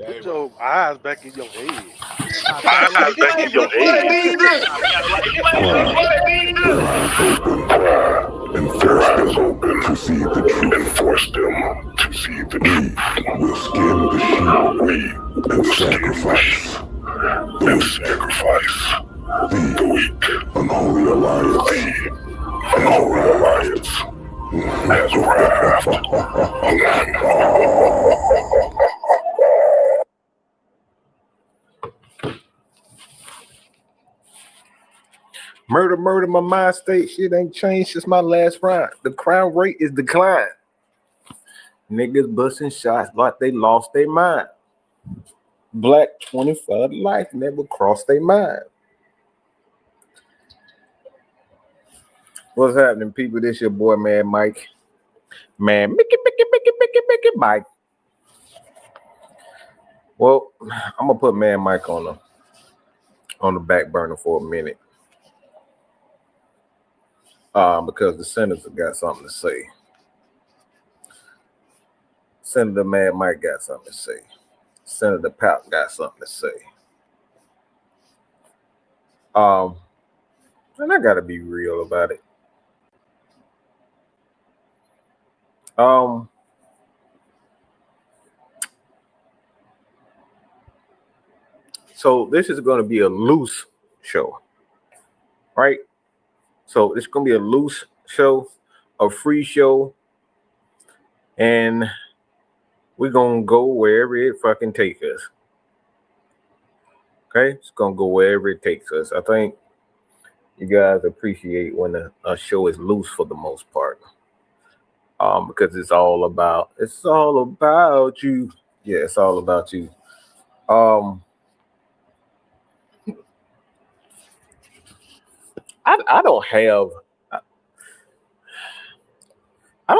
Put your eyes back in your head. Eyes back in your head. And force them to see the truth. And force them to see the truth. We'll skin the sheep and sacrifice And sacrifice the weak. unholy alliance. The unholy alliance has arrived. Murder, my mind state shit ain't changed since my last rhyme. The crime rate is declined. Niggas busting shots like they lost their mind. Black 25 life never crossed their mind. What's happening, people? This your boy, man, Mike. Man, Mickey, Mike. Well, I'm gonna put man Mike on the back burner for a minute. Because the senator got something to say. Senator Man Mike got something to say. Senator Pap got something to say. And I gotta be real about it. So this is gonna be a loose show, right? So it's gonna be a loose show, a free show, and we're gonna go wherever it fucking takes us. Okay, it's gonna go wherever it takes us. I think you guys appreciate when a show is loose for the most part, because it's all about you. Yeah, it's all about you. I don't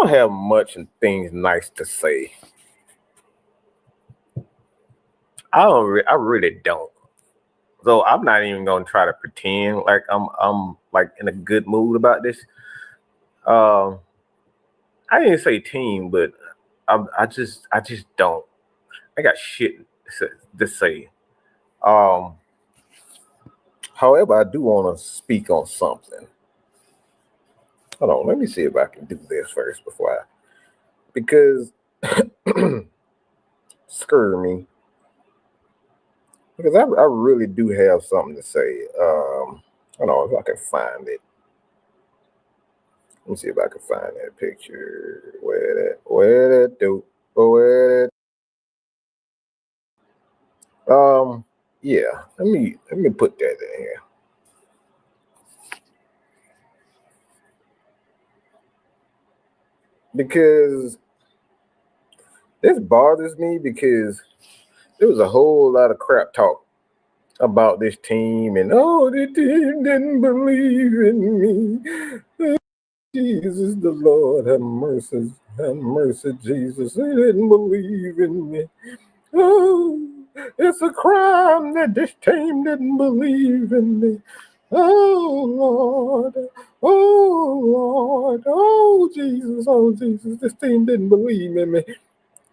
have much things nice to say. I really don't. So I'm not even gonna try to pretend like I'm like in a good mood about this. I didn't say team, but I just don't. I got shit to say. However, I do want to speak on something. Hold on, let me see if I can do this first because screw me. Because I really do have something to say. Hold on, if I can find it. Let me see if I can find that picture. Where that? Yeah. Let me put that in here. Because this bothers me because there was a whole lot of crap talk about this team and the team didn't believe in me. Jesus, the Lord, have mercy, Jesus. They didn't believe in me. Oh, it's a crime that this team didn't believe in me. Oh, Lord, oh, Jesus, this team didn't believe in me.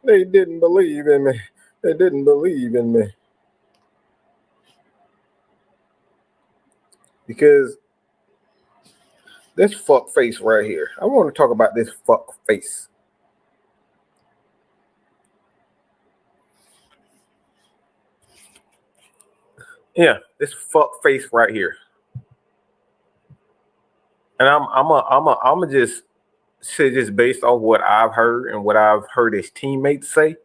They didn't believe in me. Because this fuck face right here. I want to talk about this fuck face. Yeah, this fuck face right here. And I'm just say just based on what I've heard and what I've heard his teammates say.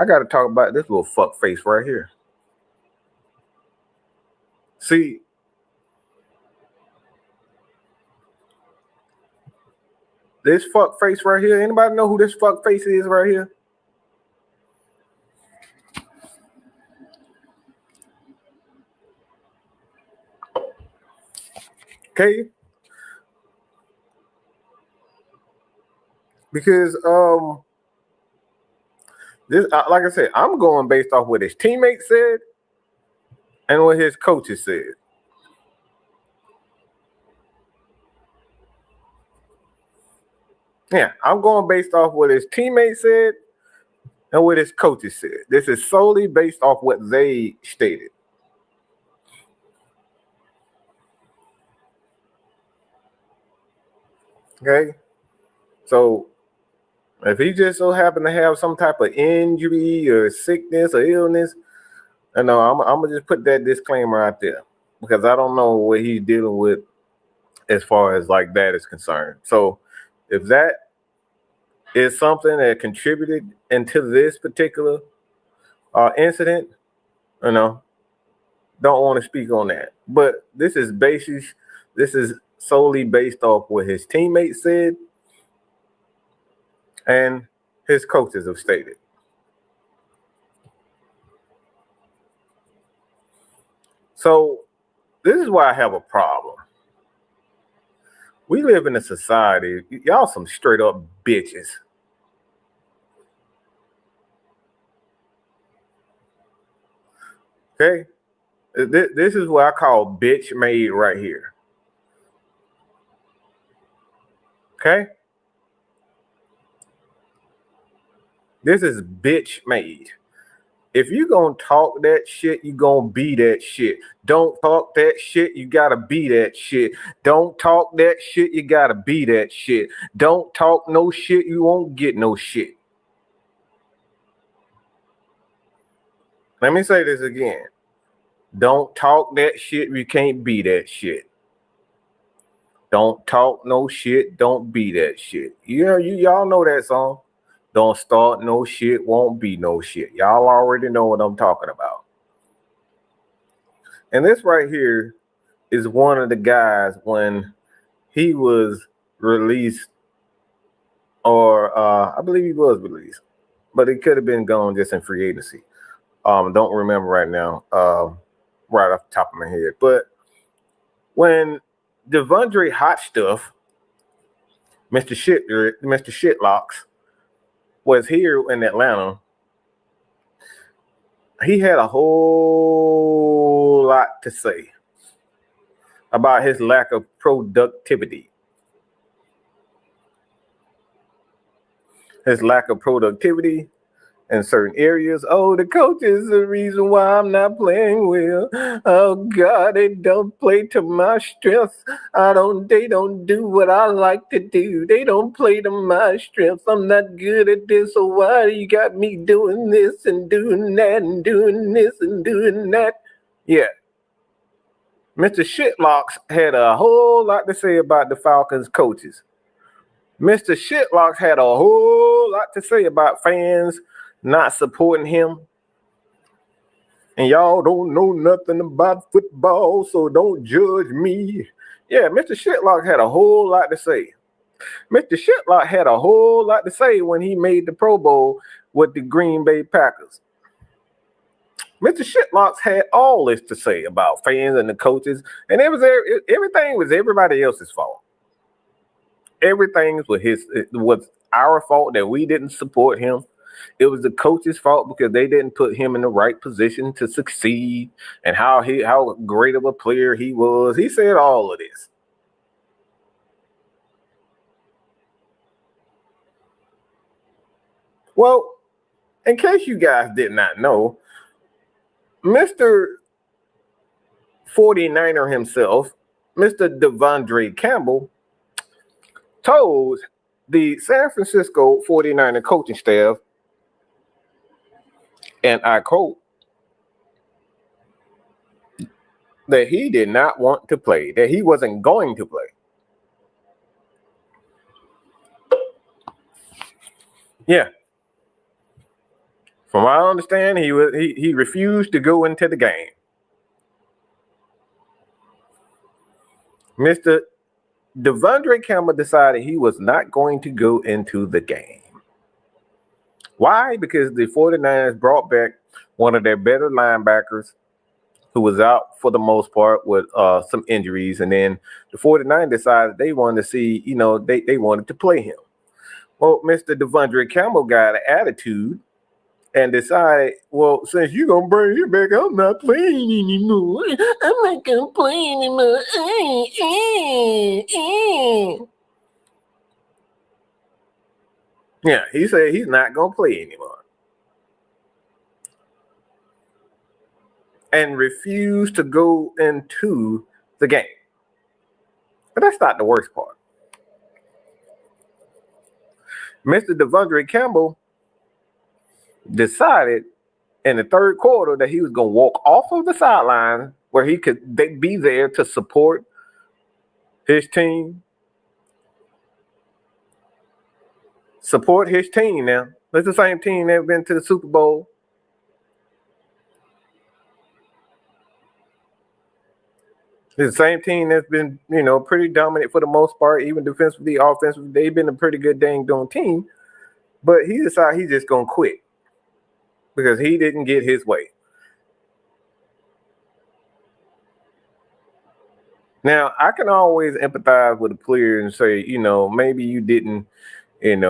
I got to talk about this little fuck face right here. See, this fuck face right here. Anybody know who this fuck face is right here? Okay. Because this, like I said, I'm going based off what his teammates said and what his coaches said. Yeah, I'm going based off what his teammates said and what his coaches said. This is solely based off what they stated. Okay? So if he just so happened to have some type of injury or sickness or illness, I know I'm gonna just put that disclaimer out there because I don't know what he's dealing with as far as like that is concerned. So if that is something that contributed into this particular incident, don't want to speak on that. But this is solely based off what his teammates said and his coaches have stated. So this is why I have a problem. We live in a society, y'all some straight up bitches. Okay? This is what I call bitch made right here. Okay? This is bitch made. If you gonna talk that shit, you gonna be that shit. Don't talk that shit, you gotta be that shit. Don't talk that shit, you gotta be that shit. Don't talk no shit, you won't get no shit. Let me say this again. Don't talk that shit, you can't be that shit. Don't talk no shit, don't be that shit. Y'all know that song. Don't start no shit, won't be no shit. Y'all already know what I'm talking about. And this right here is one of the guys when he was released, or I believe he was released, but it could have been gone just in free agency. Don't remember right now, right off the top of my head. But when Devondre Hot Stuff, Mr. Shitlocks, was here in Atlanta, he had a whole lot to say about his lack of productivity. His lack of productivity in certain areas. Oh, the coach is the reason why I'm not playing well. Oh God, they don't play to my strengths. They don't do what I like to do. They don't play to my strengths. I'm not good at this, so why you got me doing this and doing that and doing this and doing that? Yeah. Mr. Shitlocks had a whole lot to say about the Falcons coaches. Mr. Shitlocks had a whole lot to say about fans not supporting him. And y'all don't know nothing about football, so don't judge me. Yeah, Mr. Shitlock had a whole lot to say. Mr. Shitlock had a whole lot to say when he made the Pro Bowl with the Green Bay Packers. Mr. Shitlocks had all this to say about fans and the coaches, and everything was everybody else's fault. Everything was our fault that we didn't support him. It was the coach's fault because they didn't put him in the right position to succeed, and how great of a player he was. He said all of this. Well, in case you guys did not know, Mr. 49er himself, Mr. Devondre Campbell, told the San Francisco 49er coaching staff, and I quote, that he did not want to play, that he wasn't going to play. Yeah. From what I understand, he refused to go into the game. Mr. Devondre Campbell decided he was not going to go into the game. Why? Because the 49ers brought back one of their better linebackers who was out for the most part with some injuries. And then the 49ers decided they wanted to see, they wanted to play him. Well, Mr. Devondre Campbell got an attitude and decided, well, since you're going to bring him back, I'm not playing anymore. I'm not going to play anymore. Yeah, he said he's not going to play anymore. and refuse to go into the game. But that's not the worst part. Mr. Devondre Campbell decided in the third quarter that he was going to walk off of the sideline where he could be there to support his team. Support his team now. That's the same team that's been to the Super Bowl. It's the same team that's been, pretty dominant for the most part, even defensively, offensively. They've been a pretty good dang doing team. But he decided he's just going to quit because he didn't get his way. Now, I can always empathize with a player and say, maybe you didn't, it's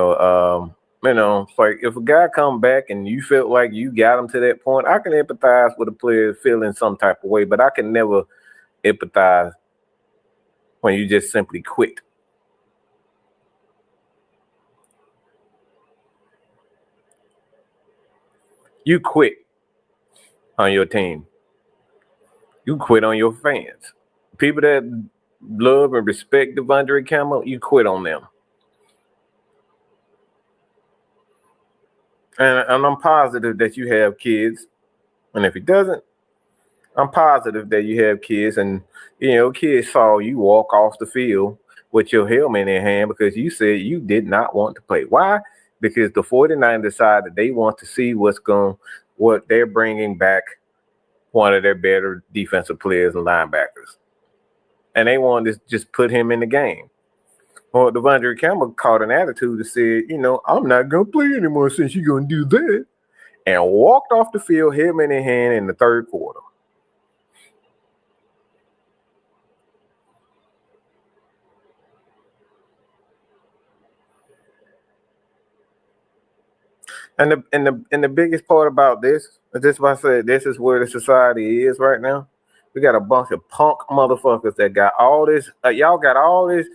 like if a guy come back and you felt like you got him to that point, I can empathize with a player feeling some type of way, but I can never empathize when you just simply quit. You quit on your team. You quit on your fans. People that love and respect Devondre Campbell, you quit on them. And I'm positive that you have kids. And if he doesn't, I'm positive that you have kids. And, kids saw you walk off the field with your helmet in hand because you said you did not want to play. Why? Because the 49ers decided they want to see what they're bringing back one of their better defensive players and linebackers. And they wanted to just put him in the game. Well, Devondre Campbell caught an attitude and said, I'm not going to play anymore since you're going to do that. And walked off the field, helmet in hand in the third quarter. And the biggest part about this, just why I said this is where the society is right now. We got a bunch of punk motherfuckers that got all this. Y'all got all this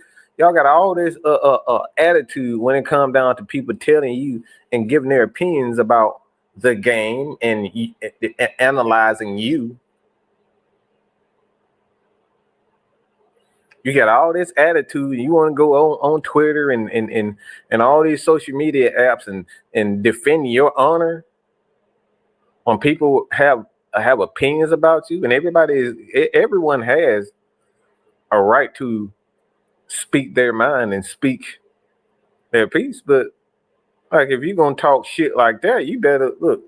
attitude when it comes down to people telling you and giving their opinions about the game and analyzing you. You got all this attitude. You want to go on Twitter and all these social media apps and defend your honor when people have opinions about you, and everyone has a right to speak their mind and speak their piece. But like, if you're gonna talk shit like that, you better look.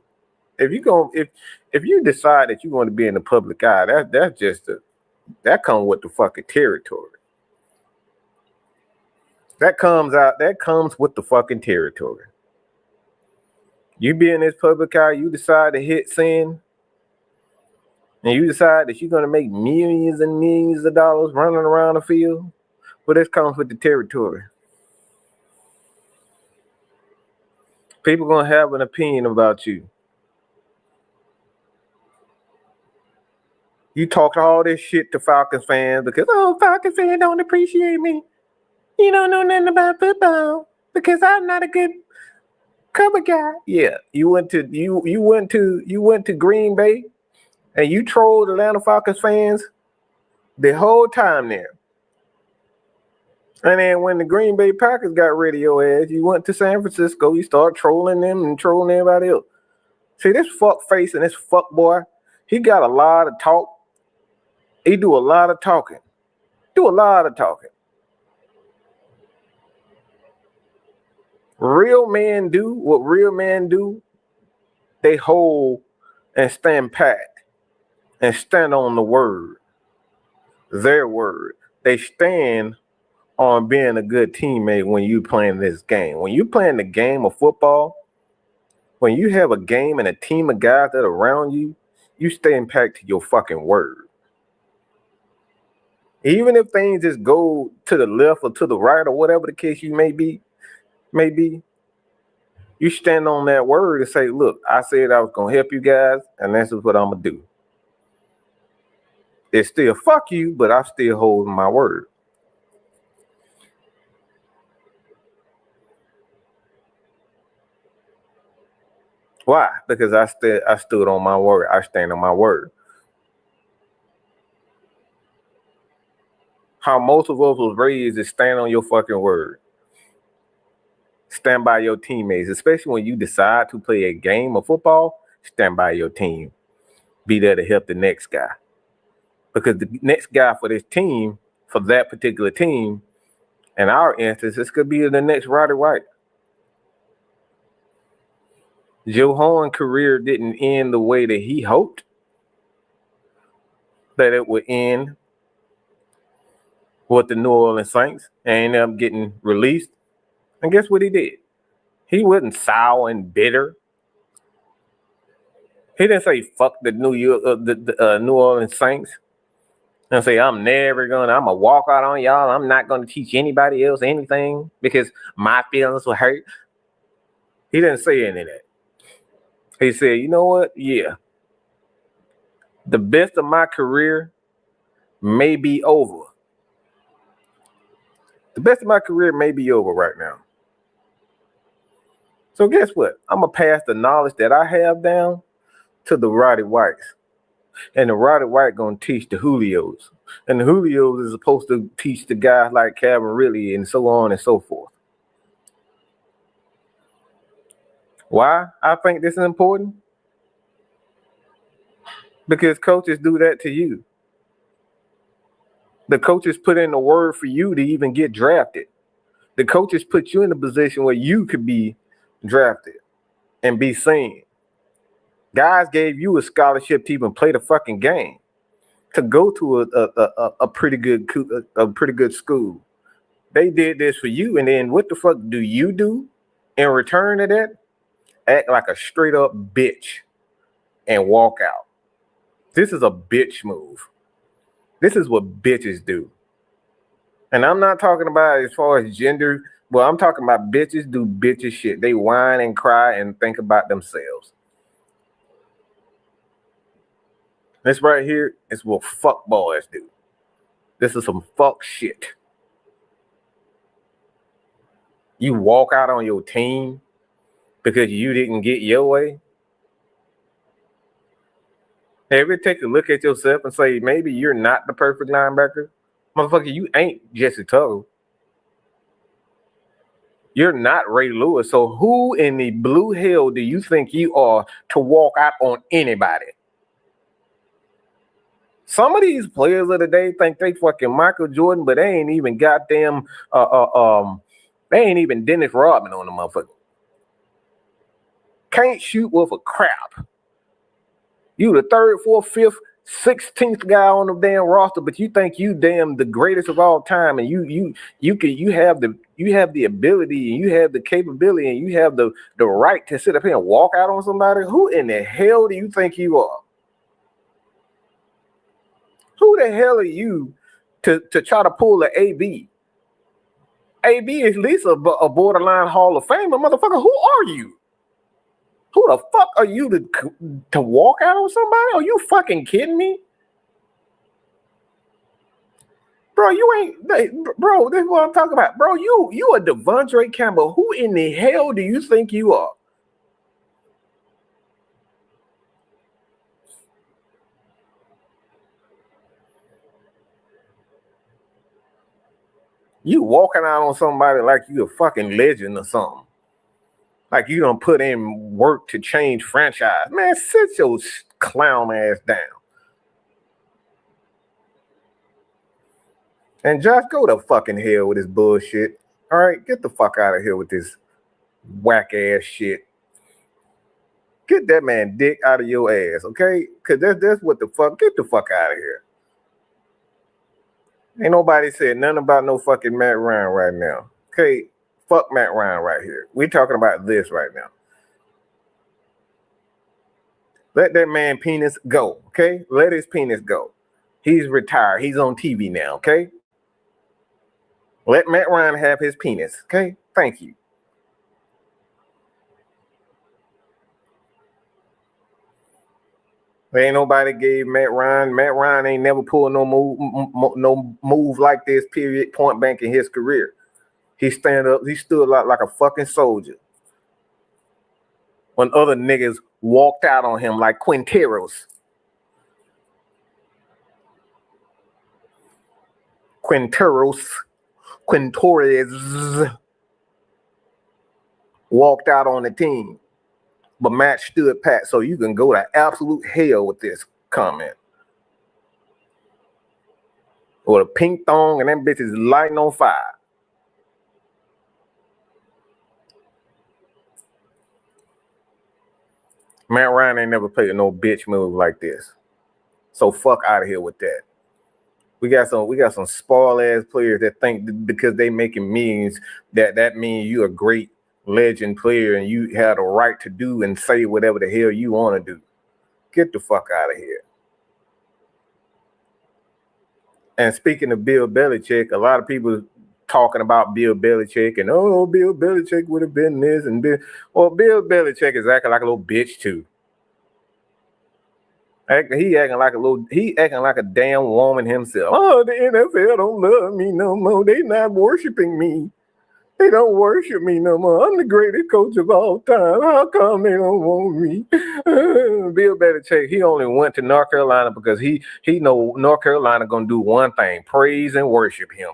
If you decide that you want to be in the public eye, that comes with the fucking territory. That comes with the fucking territory. You be in this public eye, you decide to hit send, and you decide that you're gonna make millions and millions of dollars running around the field. Well, this comes with the territory. People gonna have an opinion about you. You talk all this shit to Falcons fans because Falcons fans don't appreciate me. You don't know nothing about football because I'm not a good cover guy. Yeah, you went to Green Bay and you trolled Atlanta Falcons fans the whole time there. And then when the Green Bay Packers got rid of your ass, you went to San Francisco, you start trolling them and trolling everybody else. See, this fuck face and this fuck boy, he got a lot of talk. He do a lot of talking. Real men do what real men do. They hold and stand pat and stand on the word. Their word. They stand on being a good teammate when you playing this game. When you playing the game of football, when you have a game and a team of guys that are around you, you stand pat to your fucking word. Even if things just go to the left or to the right or whatever the case you may be, you stand on that word and say, look, I said I was going to help you guys, and this is what I'm going to do. It's still fuck you, but I'm still holding my word. Why? Because I stood on my word. I stand on my word. how most of us was raised is stand on your fucking word. Stand by your teammates, especially when you decide to play a game of football. Stand by your team. Be there to help the next guy. Because the next guy for this team, for that particular team, in our instance, this could be the next Roddy White. Joe Horn's career didn't end the way that he hoped that it would end with the New Orleans Saints and ended up getting released. And guess what he did? He wasn't sour and bitter. He didn't say fuck the New Orleans Saints and say I'm gonna walk out on y'all. I'm not gonna teach anybody else anything because my feelings will hurt. He didn't say any of that. He said, you know what? Yeah. The best of my career may be over. The best of my career may be over right now. So guess what? I'm going to pass the knowledge that I have down to the Roddy Whites. And the Roddy White going to teach the Julios. And the Julios is supposed to teach the guys like Calvin Ridley and so on and so forth. Why I think this is important? Because coaches do that to you. The coaches put in the word for you to even get drafted. The coaches put you in a position where you could be drafted and be seen. Guys gave you a scholarship to even play the fucking game, to go to a pretty good school. They did this for you, and then what the fuck do you do in return to that? Act like a straight up bitch and walk out. This is a bitch move. This is what bitches do. And I'm not talking about as far as gender. Well, I'm talking about bitches do bitches shit. They whine and cry and think about themselves. This right here is what fuck boys do. This is some fuck shit. You walk out on your team because you didn't get your way. Ever take a look at yourself and say, maybe you're not the perfect linebacker? Motherfucker, you ain't Jesse Tuttle. You're not Ray Lewis. So who in the blue hell do you think you are to walk out on anybody? Some of these players of the day think they fucking Michael Jordan, but they ain't even goddamn they ain't even Dennis Rodman on the motherfucker. Can't shoot worth a crap. You the third, fourth, fifth, 16th guy on the damn roster, but you think you damn the greatest of all time, and you have the ability, and you have the capability, and you have the right to sit up here and walk out on somebody. Who in the hell do you think you are? Who the hell are you to try to pull an AB? AB is at least a borderline Hall of Famer, motherfucker. Who are you? Who the fuck are you to walk out on somebody? Are you fucking kidding me? Bro, you ain't, bro, this is what I'm talking about. Bro, you are Devondre Campbell. Who in the hell do you think you are? You walking out on somebody like you a fucking legend or something. Like you don't put in work to change franchise. Man, sit your clown ass down. And Josh, go to fucking hell with this bullshit. All right, get the fuck out of here with this whack ass shit. Get that man dick out of your ass, okay? Because that's what the fuck. Get the fuck out of here. Ain't nobody said nothing about no fucking Matt Ryan right now. Okay, fuck Matt Ryan right here. We talking about this right now. Let that man penis go, okay? Let his penis go. He's retired. He's on TV now, okay? Let Matt Ryan have his penis, okay? Thank you. There ain't nobody gave Matt Ryan. Matt Ryan ain't never pulled no move like this, period, point blank in his career. He stood like a fucking soldier. When other niggas walked out on him like Quinteros. Quintores walked out on the team, but Matt stood pat. So you can go to absolute hell with this comment. With a pink thong and them bitches lighting on fire. Matt Ryan ain't never played no bitch move like this. So fuck out of here with that. We got some spoiled ass players that think because they making millions that means you a great legend player and you have the right to do and say whatever the hell you want to do. Get the fuck out of here. And speaking of Bill Belichick, a lot of people talking about Bill Belichick and Bill Belichick would have been this and this. Well, Bill Belichick is acting like a little bitch too. He acting like a damn woman himself. Oh, the NFL don't love me no more. They not worshiping me. They don't worship me no more. I'm the greatest coach of all time. How come they don't want me? Bill Belichick, he only went to North Carolina because he know North Carolina gonna do one thing: praise and worship him.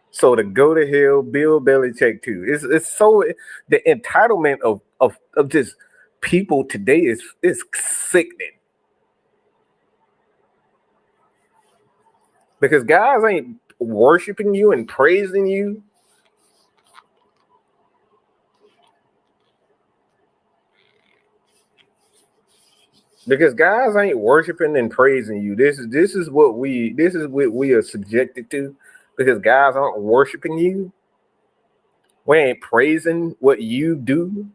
So to go to hell, Bill Belichick too. It's so the entitlement of just people today is sickening. Because guys ain't worshiping you and praising you. Because guys ain't worshiping and praising you. This is what we are subjected to. Because guys aren't worshiping you. We ain't praising what you do.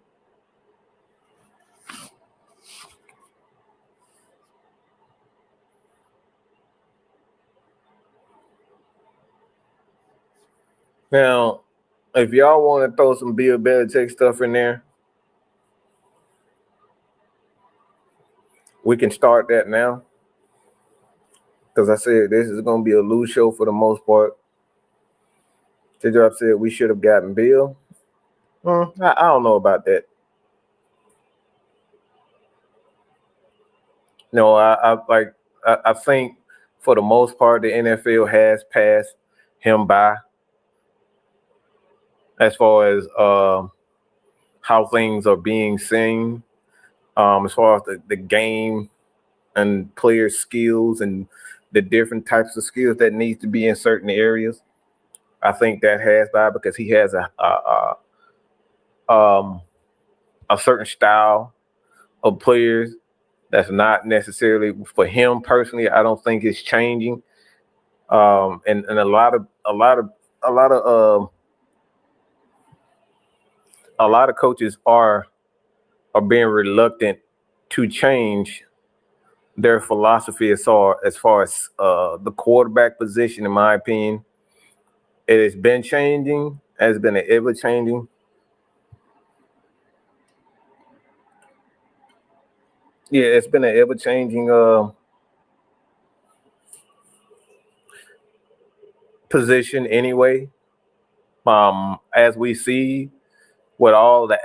Now, if y'all want to throw some Bill Belichick stuff in there, we can start that now. Because I said this is going to be a loose show for the most part. T-Drop said we should have gotten Bill. I don't know about that. No, I think for the most part the NFL has passed him by as far as how things are being seen, as far as the game and player skills and the different types of skills that needs to be in certain areas. I think that has by because he has a certain style of players that's not necessarily for him personally. I don't think it's changing. And a lot of coaches are being reluctant to change their philosophy as far as the quarterback position. In my opinion, it has been changing, has been ever changing. Yeah, it's been an ever changing position anyway. As we see with all the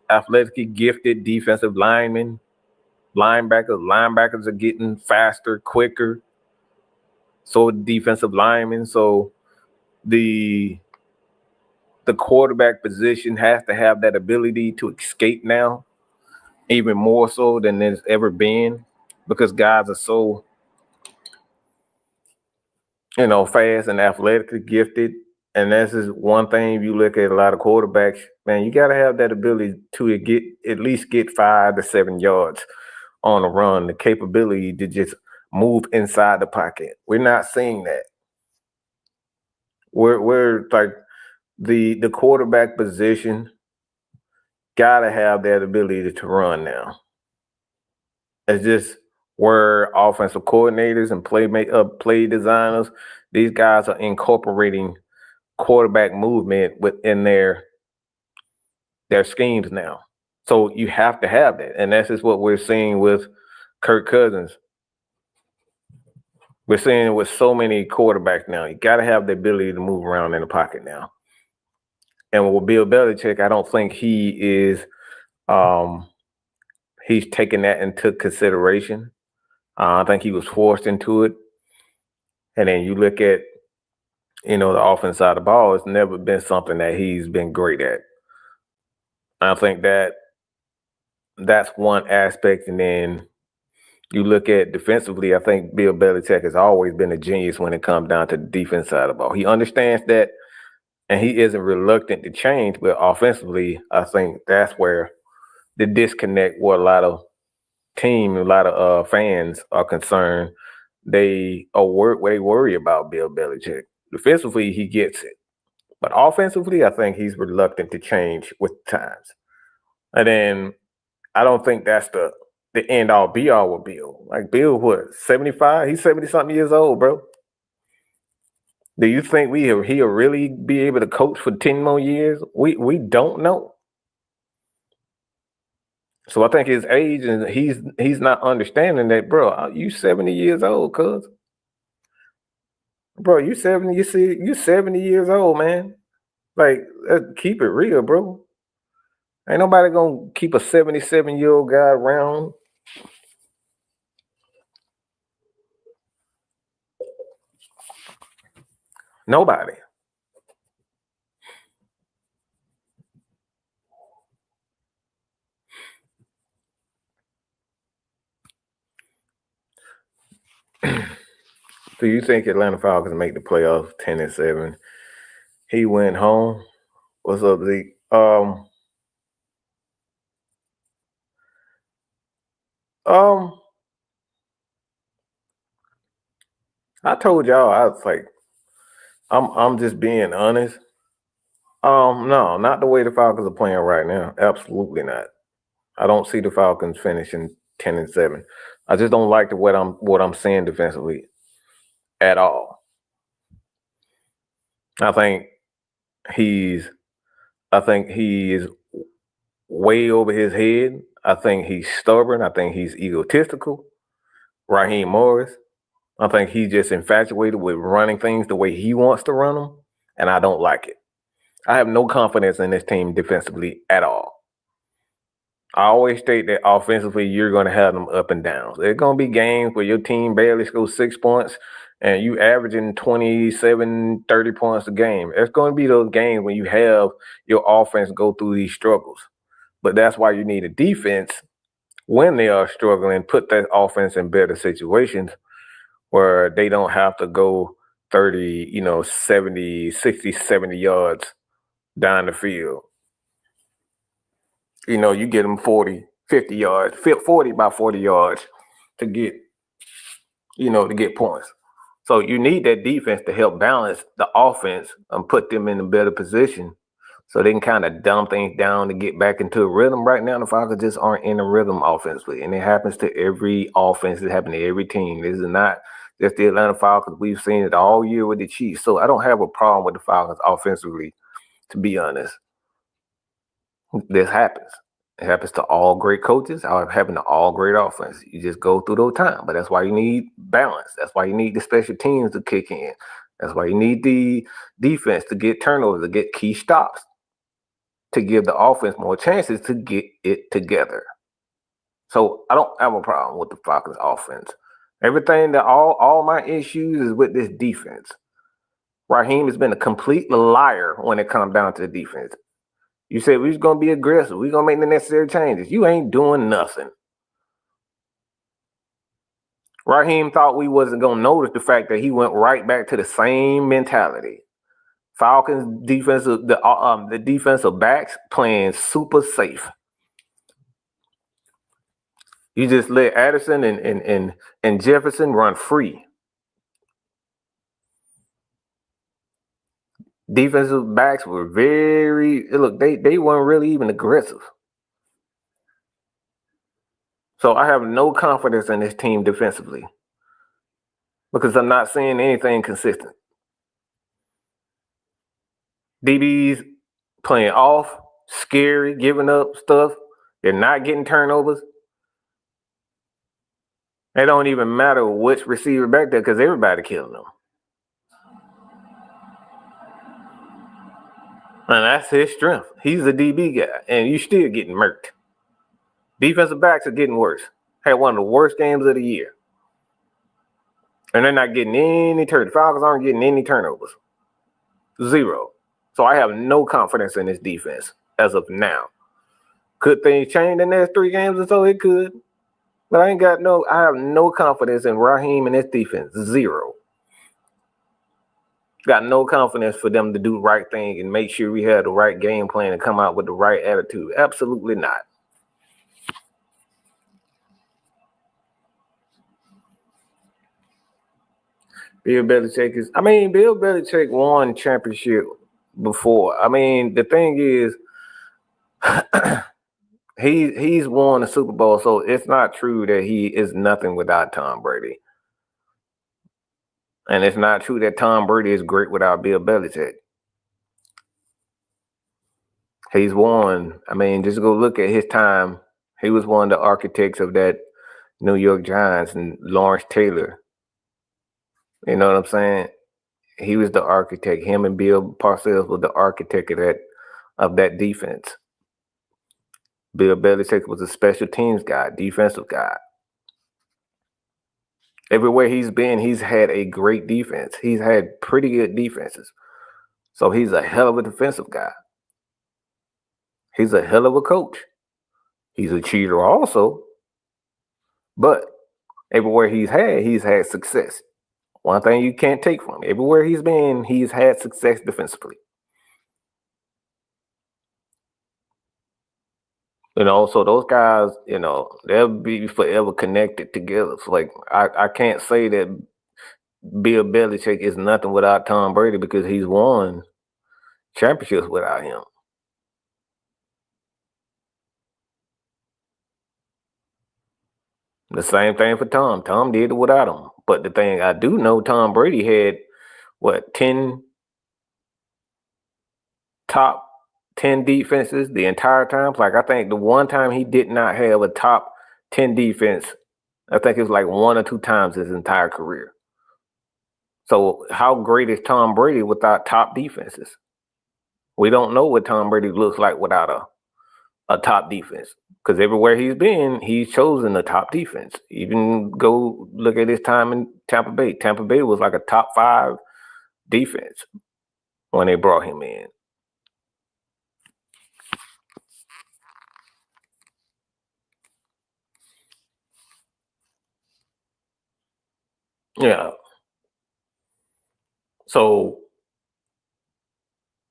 athletically gifted defensive linemen, linebackers are getting faster, quicker. So defensive linemen, so the quarterback position has to have that ability to escape now, even more so than there's ever been, because guys are so fast and athletically gifted. And this is one thing, you look at a lot of quarterbacks, man, you got to have that ability to at least get 5 to 7 yards on a run, the capability to just move inside the pocket. We're not seeing that. We're like the quarterback position got to have that ability to run now. It's just where offensive coordinators and play designers, these guys are incorporating quarterback movement within their schemes now. So you have to have that. And that's just what we're seeing with Kirk Cousins. We're seeing it with so many quarterbacks now. You got to have the ability to move around in the pocket now. And with Bill Belichick, I don't think he is he's taken that into consideration. I think he was forced into it. And then you look at, the offense side of the ball, it's never been something that he's been great at. I think that's one aspect. And then you look at defensively, I think Bill Belichick has always been a genius when it comes down to the defense side of the ball. He understands that, and he isn't reluctant to change. But offensively, I think that's where the disconnect, where a lot of fans are concerned. They worry about Bill Belichick. Defensively, he gets it. But offensively, I think he's reluctant to change with times. And then I don't think that's the end all be all with Bill. Like Bill, what, 75? He's 70-something years old, bro. Do you think he'll really be able to coach for 10 more years? We don't know. So I think his age, and he's not understanding that, bro. You 70 years old, cuz. Bro, you 70, you 70 years old, man. Like, let's keep it real, bro. Ain't nobody gonna keep a 77-year-old guy around. Nobody. Do you think Atlanta Falcons make the playoffs 10-7? He went home. What's up, Zeke? I told y'all, I was like, I'm just being honest. No, not the way the Falcons are playing right now. Absolutely not. I don't see the Falcons finishing 10-7. I just don't like what I'm seeing defensively at all. I think he is way over his head. I think he's stubborn. I think he's egotistical. Raheem Morris. I think he's just infatuated with running things the way he wants to run them, and I don't like it. I have no confidence in this team defensively at all. I always state that offensively, you're going to have them up and downs. There's going to be games where your team barely scores 6 points and you averaging 27, 30 points a game. There's going to be those games when you have your offense go through these struggles. But that's why you need a defense when they are struggling, put that offense in better situations where they don't have to go 30, 70, 60, 70 yards down the field. You get them 40, 50 yards, 40 by 40 yards to get points. So you need that defense to help balance the offense and put them in a better position so they can kind of dumb things down to get back into a rhythm. Right now, the Falcons just aren't in a rhythm offensively, and it happens to every offense. It happens to every team. This is not just the Atlanta Falcons. We've seen it all year with the Chiefs. So I don't have a problem with the Falcons offensively, to be honest. This happens. It happens to all great coaches. It happens to all great offense. You just go through those times. But that's why you need balance. That's why you need the special teams to kick in. That's why you need the defense to get turnovers, to get key stops, to give the offense more chances to get it together. So I don't have a problem with the Falcons offense. Everything that all my issues is with this defense. Raheem has been a complete liar when it comes down to the defense. You said we're going to be aggressive. We're going to make the necessary changes. You ain't doing nothing. Raheem thought we wasn't going to notice the fact that he went right back to the same mentality. Falcons defensive, the defensive backs playing super safe. You just let Addison and Jefferson run free. Defensive backs were they weren't really even aggressive. So I have no confidence in this team defensively because I'm not seeing anything consistent. DBs playing off, scary, giving up stuff. They're not getting turnovers. It don't even matter which receiver back there because everybody killing them. And that's his strength. He's a DB guy, and you still getting murked. Defensive backs are getting worse. Had one of the worst games of the year. And they're not getting any turnovers. The Falcons aren't getting any turnovers. 0. So I have no confidence in this defense as of now. Could things change in the next 3 games or so? It could. But I have no confidence in Raheem and this defense. 0. Got no confidence for them to do the right thing and make sure we have the right game plan and come out with the right attitude. Absolutely not. Bill Belichick won championship before. I mean, the thing is, he's won the Super Bowl, so it's not true that he is nothing without Tom Brady. And it's not true that Tom Brady is great without Bill Belichick. He's won. I mean, just go look at his time. He was one of the architects of that New York Giants and Lawrence Taylor. You know what I'm saying? He was the architect. Him and Bill Parcells was the architect of that defense. Bill Belichick was a special teams guy, defensive guy. Everywhere he's been, he's had a great defense. He's had pretty good defenses. So he's a hell of a defensive guy. He's a hell of a coach. He's a cheater also. But everywhere he's had success. One thing you can't take from him, everywhere he's been, he's had success defensively. You know, so those guys, you know, they'll be forever connected together. So like I can't say that Bill Belichick is nothing without Tom Brady because he's won championships without him. The same thing for Tom. Tom did it without him. But the thing I do know, Tom Brady had, 10 top 10 defenses the entire time? Like, I think the one time he did not have a top 10 defense, I think it was like 1 or 2 times his entire career. So how great is Tom Brady without top defenses? We don't know what Tom Brady looks like without a top defense. Because everywhere he's been, he's chosen a top defense. Even go look at his time in Tampa Bay. Tampa Bay was like a top 5 defense when they brought him in. Yeah. So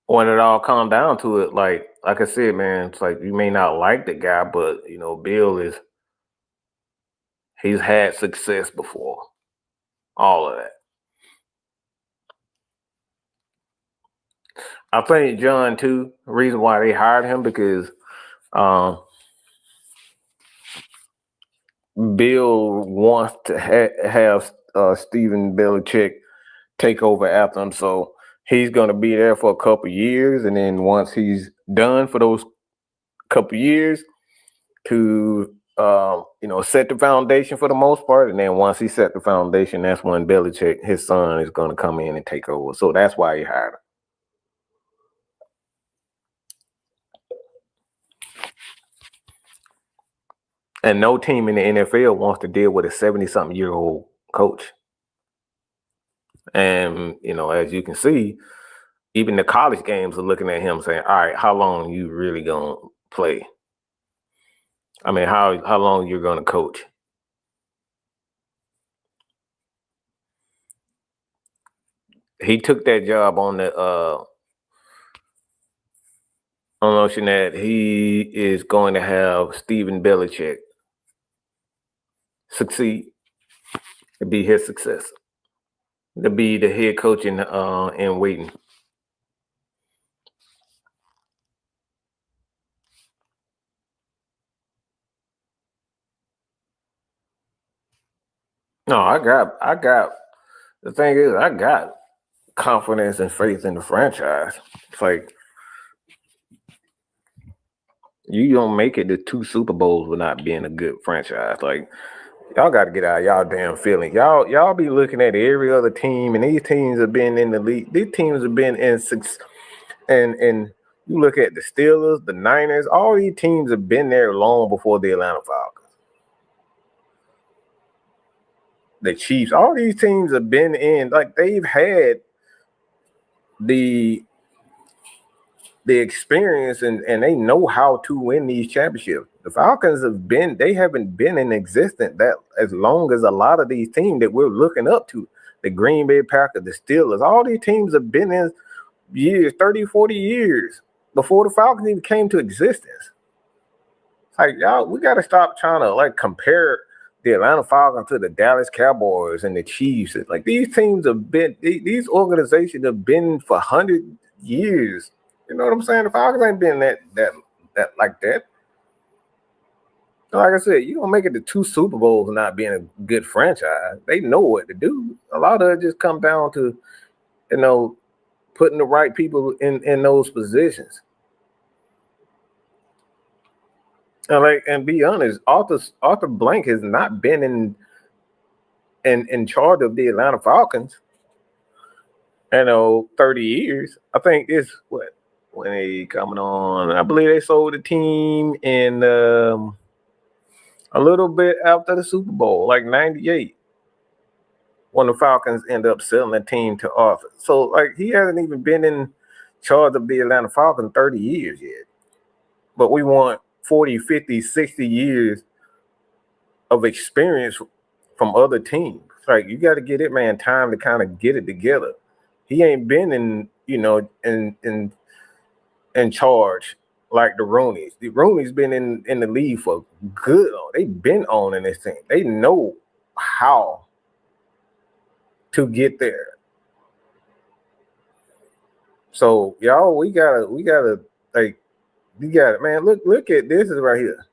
when it all comes down to it, like I said, man, it's like you may not like the guy, but you know, Bill he's had success before. All of that. I think John too, the reason why they hired him because Bill wants to have Stephen Belichick take over after him. So he's going to be there for a couple years. And then once he's done for those couple years to, set the foundation for the most part. And then once he set the foundation, that's when Belichick, his son, is going to come in and take over. So that's why he hired him. And no team in the NFL wants to deal with a 70-something-year-old coach. And, as you can see, even the college games are looking at him saying, all right, how long you really going to play? I mean, how long you're going to coach? He took that job on the notion that he is going to have Stephen Belichick succeed, to be his successor, to be the head coach in waiting. No, I got. The thing is, I got confidence and faith in the franchise. It's like you don't make it to 2 Super Bowls without being a good franchise. Like, y'all got to get out of y'all damn feelings. Y'all be looking at every other team, and these teams have been in the league. These teams have been in 6, and you look at the Steelers, the Niners. All these teams have been there long before the Atlanta Falcons. the Chiefs. All these teams have been in, like they've had the experience and they know how to win these championships. The Falcons they haven't been in existence that as long as a lot of these teams that we're looking up to. The Green Bay Packers, the Steelers, all these teams have been in years, 30, 40 years before the Falcons even came to existence. Like, y'all, we got to stop trying to like compare the Atlanta Falcons to the Dallas Cowboys and the Chiefs. Like, these teams have been, these organizations have been for 100 years. You know what I'm saying? The Falcons ain't been that like that. Like I said, you don't make it to 2 Super Bowls not being a good franchise. They know what to do. A lot of it just come down to, putting the right people in those positions. And be honest, Arthur Blank has not been in charge of the Atlanta Falcons. 30 years. I think it's when they coming on. I believe they sold the team in a little bit after the Super Bowl, like 98, when the Falcons end up selling the team to Arthur. So, like, he hasn't even been in charge of the Atlanta Falcons 30 years yet. But we want 40, 50, 60 years of experience from other teams. Like, you got to give it, man, time to kind of get it together. He ain't been in charge like the Rooneys. The Rooneys been in the league for good. They've been owning this thing. They know how to get there. So y'all, we gotta like, you got it, man. Look at this is right here.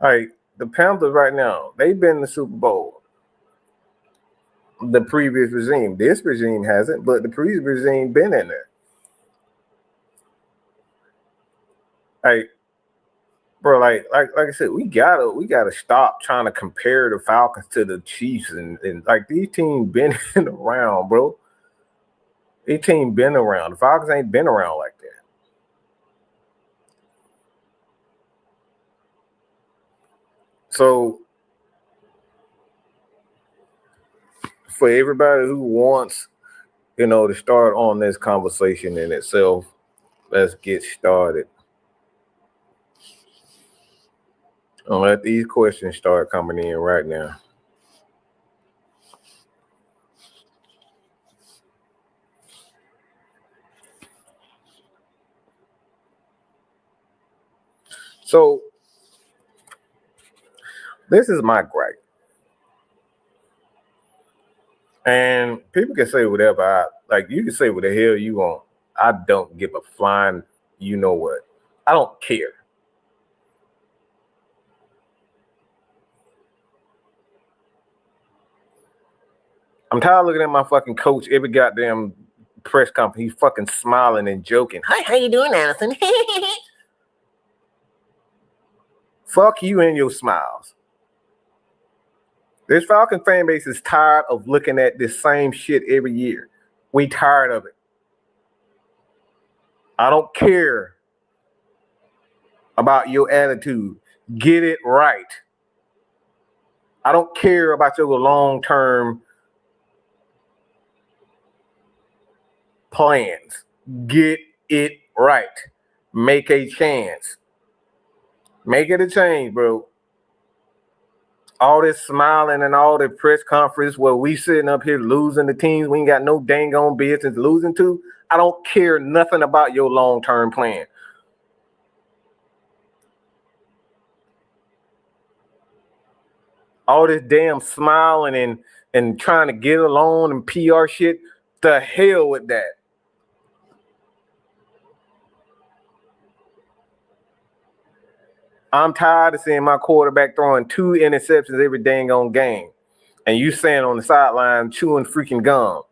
Like, the Panthers right now, they've been in the Super Bowl. The previous regime, this regime hasn't, but the previous regime been in there. Like, bro, like I said, we gotta stop trying to compare the Falcons to the Chiefs and like, these teams been around, bro. These teams been around. The Falcons ain't been around like that. So for everybody who wants, to start on this conversation in itself, let's get started. I'll let these questions start coming in right now. So this is my gripe. And people can say whatever you can say what the hell you want. I don't give a flying, you know what. I don't care. I'm tired of looking at my fucking coach every goddamn press conference. He's fucking smiling and joking. Hi, how you doing, Allison? Fuck you and your smiles. This Falcon fan base is tired of looking at this same shit every year. We tired of it. I don't care about your attitude. Get it right. I don't care about your long-term plans. Get it right. Make a chance. Make it a change, bro. All this smiling and all the press conference where we sitting up here losing the teams we ain't got no dang on business losing to. I don't care nothing about your long-term plan. All this damn smiling and trying to get along and PR shit, the hell with that. I'm tired of seeing my quarterback throwing 2 interceptions every dang on game. And you saying on the sideline chewing freaking gum.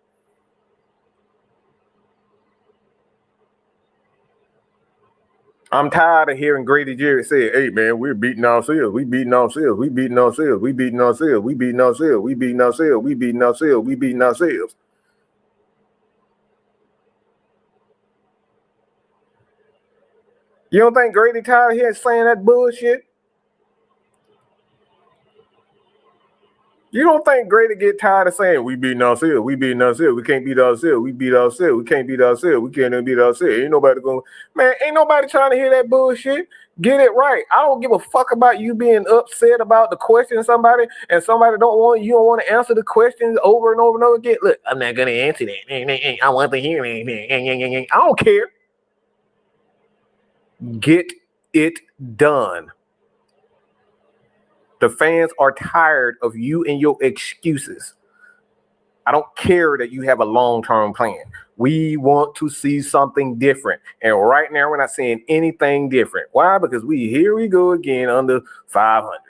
I'm tired of hearing Grady Jarrett say, hey, man, we're beating ourselves. We beating ourselves. We beating ourselves. We beating ourselves. We beating ourselves. We beating ourselves. We beating ourselves. We beating ourselves. You don't think Grady tired here saying that bullshit? You don't think Grady get tired of saying, we beating ourselves, we beating ourselves, we can't beat ourselves, we beat ourselves, we can't beat ourselves, we can't beat ourselves. Ain't nobody going, man, ain't nobody trying to hear that bullshit. Get it right. I don't give a fuck about you being upset about the question of somebody and somebody you don't want to answer the questions over and over and over again. Look, I'm not going to answer that. I want to hear it. I don't care. Get it done. The fans are tired of you and your excuses. I don't care that you have a long-term plan. We want to see something different. And right now, we're not seeing anything different. Why? Because here we go again under 500.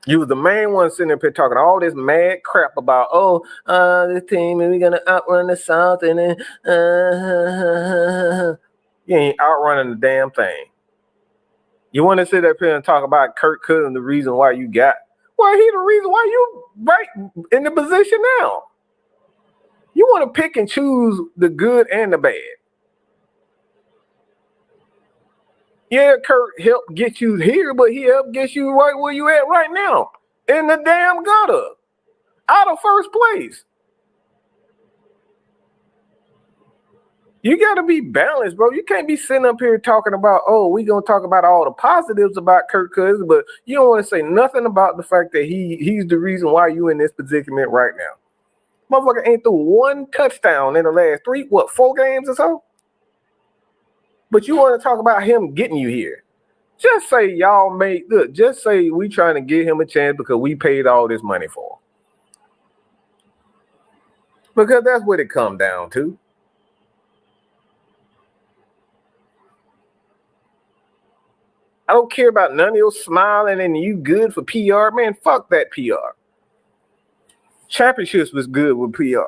You was the main one sitting up here talking all this mad crap about, this team, and we're going to outrun the South. And then, you ain't outrunning the damn thing. You want to sit up here and talk about Kirk Cousins, the reason why you got. Well, he the reason why you right in the position now. You want to pick and choose the good and the bad. Yeah, Kirk helped get you here, but he helped get you right where you at right now. In the damn gutter. Out of first place. You got to be balanced, bro. You can't be sitting up here talking about, we going to talk about all the positives about Kirk Cousins, but you don't want to say nothing about the fact that he's the reason why you in this predicament right now. Motherfucker ain't threw one touchdown in the last 4 games or so? But you want to talk about him getting you here. Just say just say we trying to give him a chance because we paid all this money for him. Because that's what it come down to. I don't care about none of your smiling and you good for PR. Man, fuck that PR. Championships was good with PR.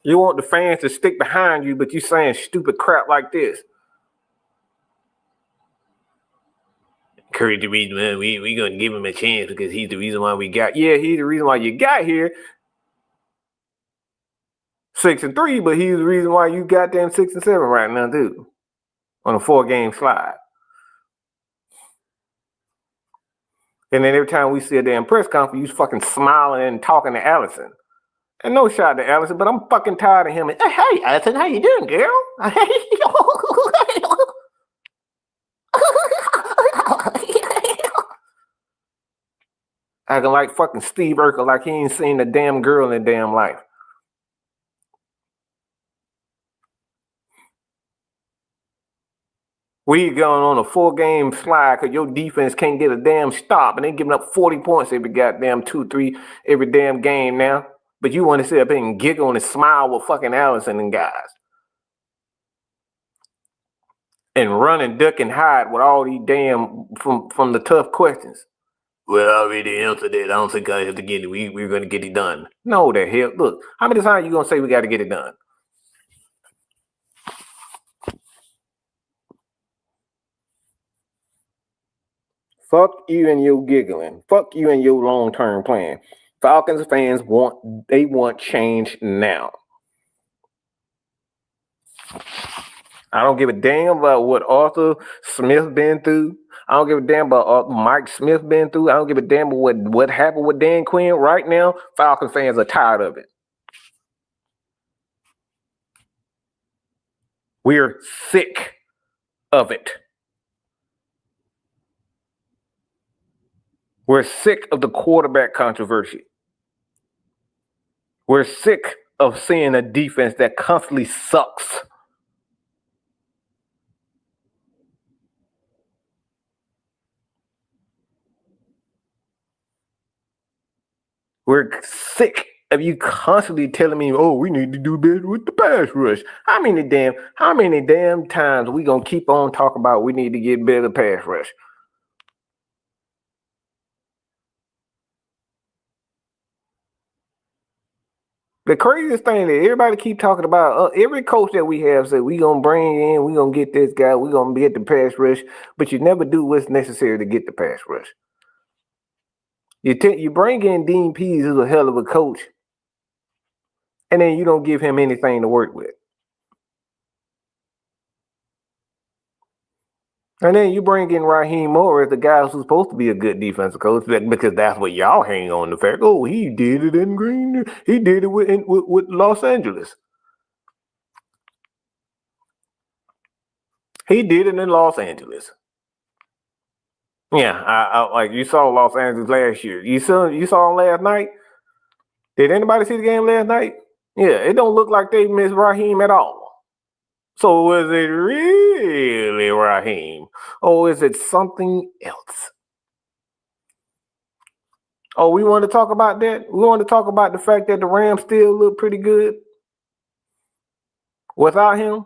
You want the fans to stick behind you, but you saying stupid crap like this. Curry the reason we gonna give him a chance because he's the reason why we got. Yeah, he's the reason why you got here. 6-3, but he's the reason why you got them 6-7 right now, too. On a 4-game slide. And then every time we see a damn press conference, you fucking smiling and talking to Allison. And no shot to Allison, but I'm fucking tired of him. Hey, Allison, how you doing, girl? Acting like fucking Steve Urkel, like he ain't seen a damn girl in a damn life. We going on a 4-game slide because your defense can't get a damn stop, and they giving up 40 points every goddamn 2-3 every damn game now. But you want to sit up here and giggle and smile with fucking Allison and guys. And run and duck and hide with all these damn from the tough questions. Well, I already answered it. I don't think I have to get it. We're going to get it done. No, the hell. Look, how many times you going to say we got to get it done? Fuck you and your giggling. Fuck you and your long-term plan. Falcons fans want change now. I don't give a damn about what Arthur Smith been through. I don't give a damn about what Mike Smith been through. I don't give a damn about what happened with Dan Quinn. Right now, Falcons fans are tired of it. We're sick of it. We're sick of the quarterback controversy. We're sick of seeing a defense that constantly sucks. We're sick of you constantly telling me, we need to do better with the pass rush. How many damn times we gonna keep on talking about we need to get better pass rush? The craziest thing that everybody keep talking about, every coach that we have said, we going to bring in, we going to get this guy, we going to get the pass rush, but you never do what's necessary to get the pass rush. You bring in Dean Pease, who's a hell of a coach, and then you don't give him anything to work with. And then you bring in Raheem Morris, the guy who's supposed to be a good defensive coach, because that's what y'all hang on the fact. Oh, he did it in Green. He did it with Los Angeles. He did it in Los Angeles. Yeah, I like you saw Los Angeles last year. You saw him last night. Did anybody see the game last night? Yeah, it don't look like they missed Raheem at all. So was it really Raheem, or is it something else? Oh, we want to talk about that? We want to talk about the fact that the Rams still look pretty good without him?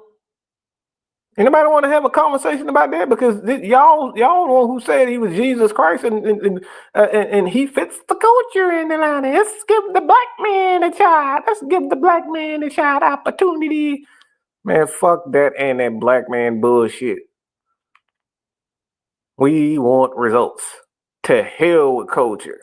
Anybody want to have a conversation about that? Because y'all the one who said he was Jesus Christ and he fits the culture in the line. Let's give the black man a shot. Let's give the black man a shot opportunity. Man, fuck that and that black man bullshit. We want results. To hell with culture.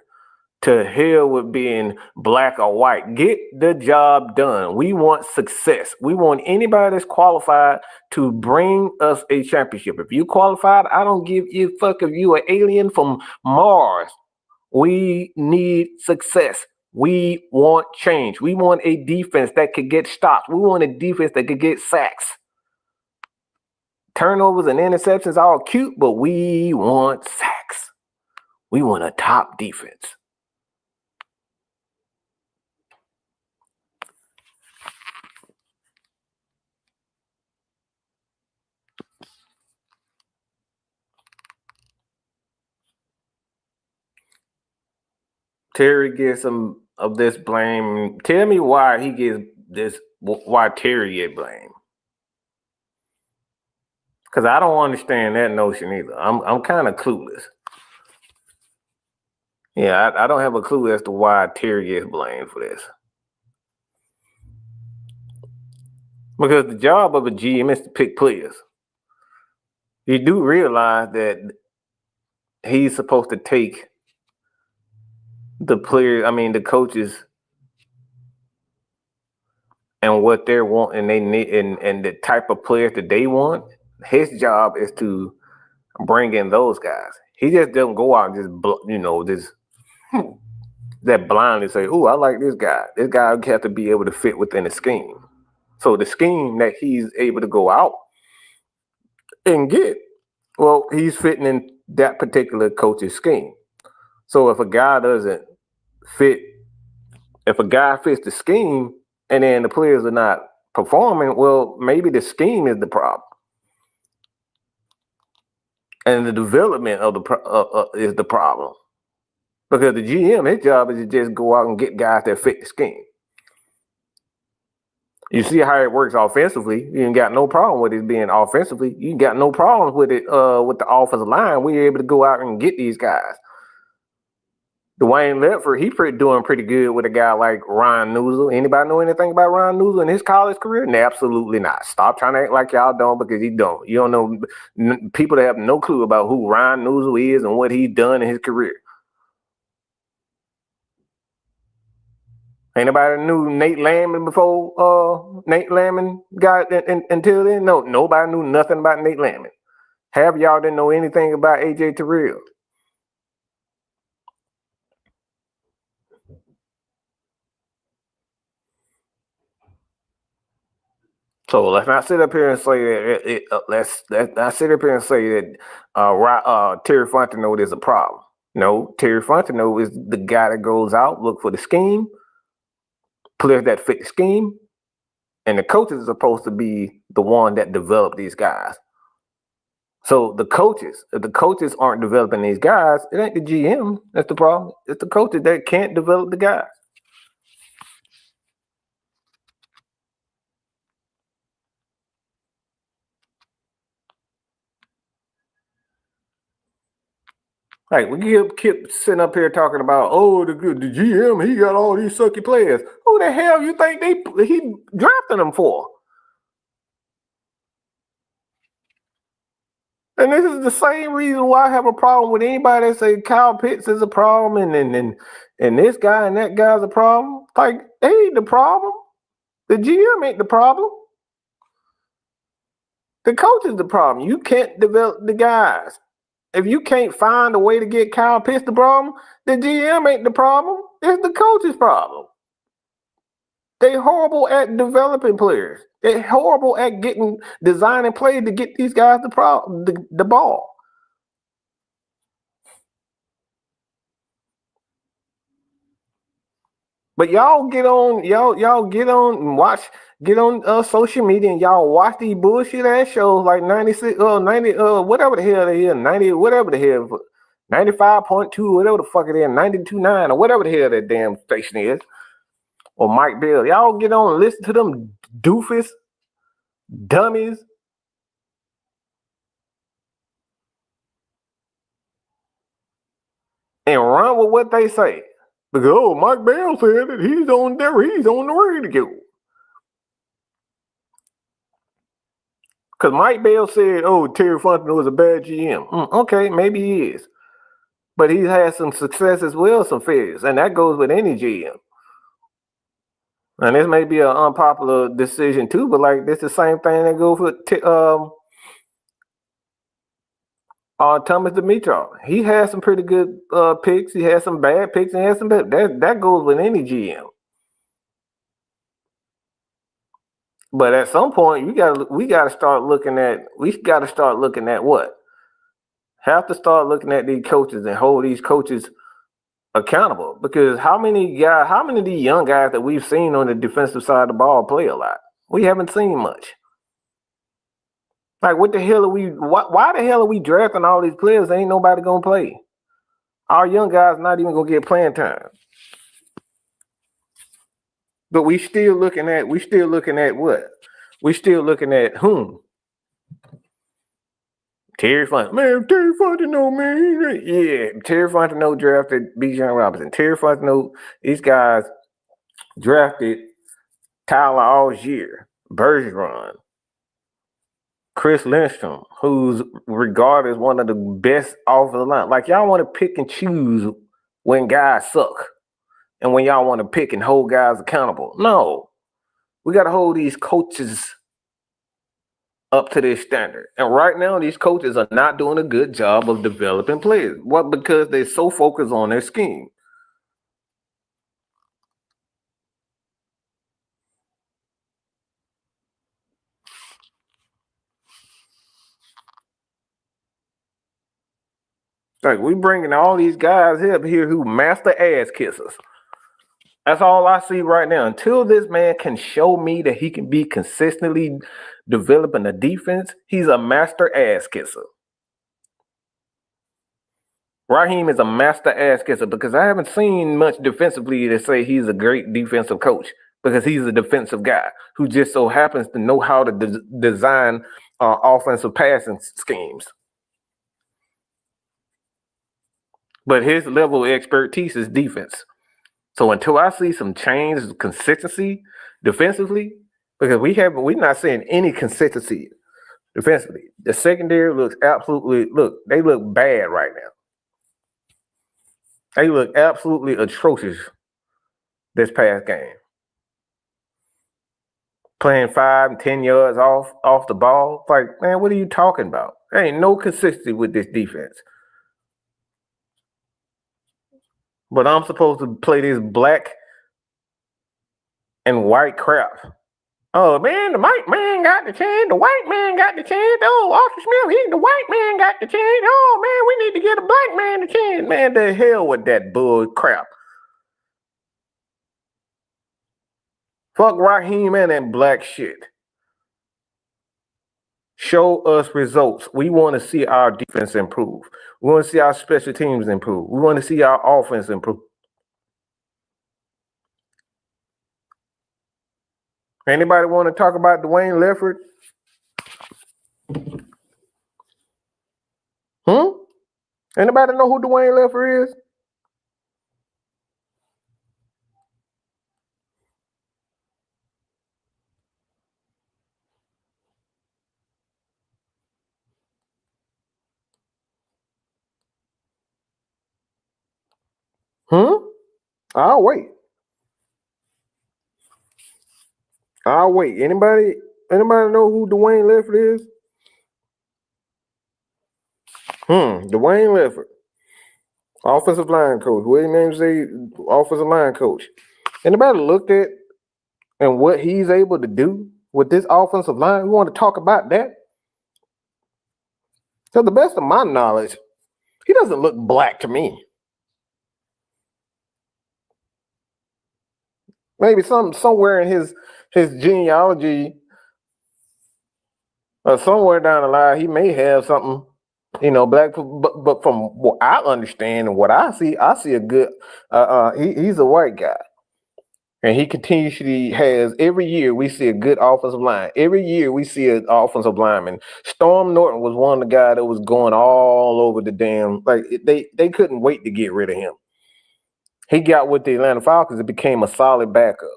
To hell with being black or white. Get the job done. We want success. We want anybody that's qualified to bring us a championship. If you qualified, I don't give a fuck if you an alien from Mars. We need success. We want change. We want a defense that could get stops. We want a defense that could get sacks. Turnovers and interceptions are all cute, but we want sacks. We want a top defense. Terry gets some of this blame. Tell me why he gets this, why Terry get blamed. Because I don't understand that notion either. I'm kind of clueless. Yeah, I don't have a clue as to why Terry gets blamed for this. Because the job of a GM is to pick players. You do realize that he's supposed to take the coaches and what they're wanting, they need, and the type of players that they want. His job is to bring in those guys. He just doesn't go out and just that blindly say, "Oh, I like this guy." This guy has to be able to fit within the scheme. So the scheme that he's able to go out and get, well, he's fitting in that particular coach's scheme. So if a guy doesn't fit, if a guy fits the scheme and then the players are not performing, well, maybe the scheme is the problem. And the development of is the problem. Because the GM, his job is to just go out and get guys that fit the scheme. You see how it works offensively. You ain't got no problem with it being offensively. You ain't got no problems with it with the offensive line. We're able to go out and get these guys. Dwayne Ledford, he's doing pretty good with a guy like Ryan Newsel. Anybody know anything about Ryan Newsel in his college career? No, absolutely not. Stop trying to act like y'all don't, because you don't. You don't know people that have no clue about who Ryan Newsel is and what he's done in his career. Anybody knew Nate Landman before Nate Landman got until then? No, nobody knew nothing about Nate Landman. Half of y'all didn't know anything about AJ Terrell. So let's not sit up here and say that let's not sit up here and say that Terry Fontenot is a problem. No, Terry Fontenot is the guy that goes out, look for the scheme, players that fit the scheme, and the coaches are supposed to be the one that develop these guys. So the coaches, if the coaches aren't developing these guys, it ain't the GM that's the problem. It's the coaches that can't develop the guys. Like, we keep sitting up here talking about, the GM, he got all these sucky players. Who the hell you think he drafted them for? And this is the same reason why I have a problem with anybody that say Kyle Pitts is a problem and this guy and that guy's a problem. Like, they ain't the problem. The GM ain't the problem. The coach is the problem. You can't develop the guys. If you can't find a way to get Kyle Pitts the problem, the GM ain't the problem. It's the coach's problem. They horrible at developing players. They're horrible at designing plays to get these guys the ball. But y'all get on social media and y'all watch these bullshit ass shows like 96 90 whatever the hell they is, 90 whatever the hell 95.2 whatever the fuck it is, 92.9 or whatever the hell that damn station is, or Mike Bell. Y'all get on and listen to them doofus dummies and run with what they say. Because Mike Bell said that he's on the radio. Because Mike Bell said, Terry Fontenot is a bad GM. Okay, maybe he is. But he's had some success as well, some failures. And that goes with any GM. And this may be an unpopular decision too, but like this is the same thing that goes for Thomas Dimitrov. He has some pretty good picks. He has some bad picks and he has some bad. That goes with any GM. But at some point, we gotta start looking at what? Have to start looking at these coaches and hold these coaches accountable. Because how many of these young guys that we've seen on the defensive side of the ball play a lot? We haven't seen much. Like, what the hell are we? Why the hell are we drafting all these players? Ain't nobody gonna play. Our young guys not even gonna get playing time. But we still looking at what? We still looking at whom? Terry Fontenot, man. Yeah, Terry Fontenot drafted Bijan Robinson. Terry Fontenot, these guys drafted Tyler Algier, Bergeron, Chris Lindstrom, who's regarded as one of the best off the line. Like, y'all want to pick and choose when guys suck and when y'all want to pick and hold guys accountable. No, we got to hold these coaches up to their standard. And right now, these coaches are not doing a good job of developing players. What? Because they're so focused on their scheme. Like, we bringing all these guys up here who master ass kissers. That's all I see right now. Until this man can show me that he can be consistently developing a defense, he's a master ass kisser. Raheem is a master ass kisser because I haven't seen much defensively to say he's a great defensive coach, because he's a defensive guy who just so happens to know how to design offensive passing schemes. But his level of expertise is defense. So until I see some change, consistency defensively, because we're not seeing any consistency defensively. The secondary looks they look bad right now. They look absolutely atrocious this past game. Playing 5 and 10 yards off the ball. It's like, man, what are you talking about? There ain't no consistency with this defense. But I'm supposed to play this black and white crap. Oh, man, the white man got the chance. The white man got the chance. Oh, Arthur Smith, the white man got the chance. Oh, man, we need to get a black man the chance. Man, the hell with that bull crap. Fuck Raheem and that black shit. Show us results. We want to see our defense improve. We want to see our special teams improve. We want to see our offense improve. Anybody want to talk about Dwayne Leffert? Anybody know who Dwayne Leffert is? I'll wait. I'll wait. Anybody know who Dwayne Lefford is? Dwayne Lefford, offensive line coach. What his name say? Offensive line coach. Anybody looked at and what he's able to do with this offensive line? We want to talk about that. To the best of my knowledge, he doesn't look black to me. Maybe somewhere in his genealogy or somewhere down the line, he may have something, black. But from what I understand and what I see a good. He's a white guy, and he continuously has every year we see a good offensive line. Every year we see an offensive lineman. Storm Norton was one of the guys that was going all over the damn. Like they couldn't wait to get rid of him. He got with the Atlanta Falcons and became a solid backup.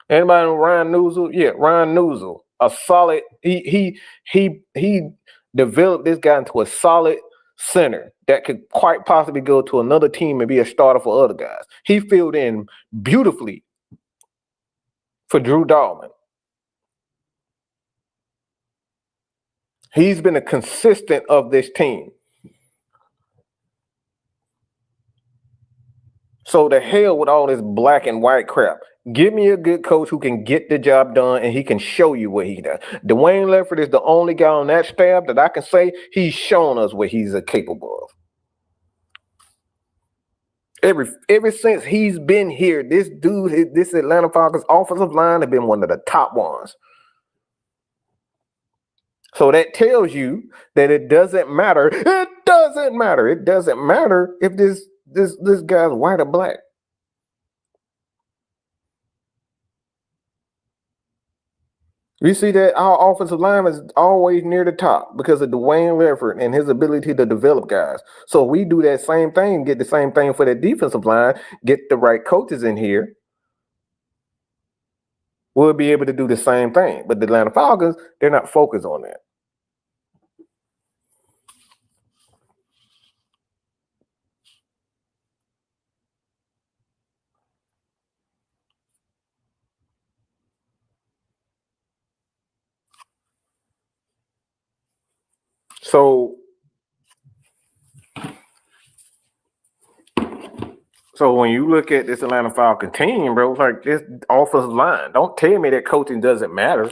Anybody know Ryan Newsel? Yeah, Ryan Newsel. A solid. He developed this guy into a solid center that could quite possibly go to another team and be a starter for other guys. He filled in beautifully for Drew Dahlman. He's been a consistent of this team. So the hell with all this black and white crap. Give me a good coach who can get the job done and he can show you what he does. Dwayne Lefford is the only guy on that staff that I can say he's shown us what he's capable of. Ever since he's been here, this Atlanta Falcons offensive line has been one of the top ones. So that tells you that it doesn't matter. It doesn't matter. It doesn't matter if this guy's white or black. You see that our offensive line is always near the top because of Dwayne Lefford and his ability to develop guys. So we do that same thing, get the same thing for the defensive line, get the right coaches in here. We'll be able to do the same thing. But the Atlanta Falcons, they're not focused on that. So when you look at this Atlanta Falcon team, bro, like this offensive line, don't tell me that coaching doesn't matter.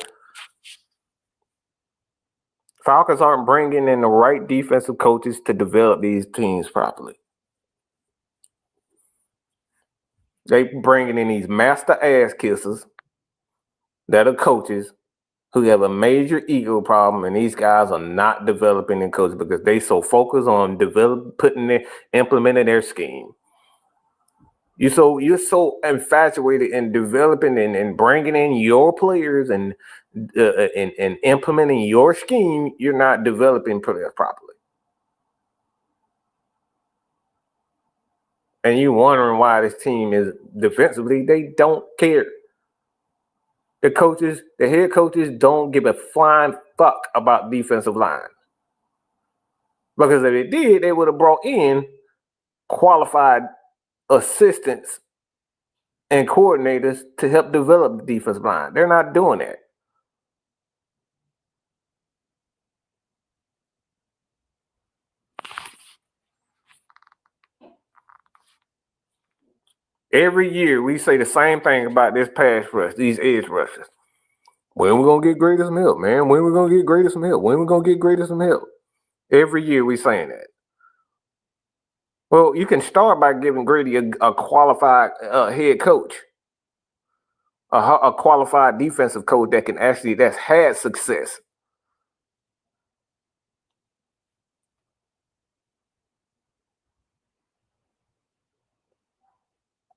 Falcons aren't bringing in the right defensive coaches to develop these teams properly. They bringing in these master ass kissers that are coaches who have a major ego problem, and these guys are not developing in coaches because they so focused on implementing their scheme. You're so infatuated in developing and bringing in your players and implementing your scheme, you're not developing players properly. And you're wondering why this team is defensively, they don't care. The head coaches don't give a flying fuck about defensive line. Because if they did, they would have brought in qualified assistants and coordinators to help develop the defensive line. They're not doing that. Every year we say the same thing about this pass rush, these edge rushers. When we gonna get Grady some help, man? When we gonna get Grady some help? When we gonna get Grady some help? Every year we saying that. Well, you can start by giving Grady a qualified head coach, a qualified defensive coach that's had success.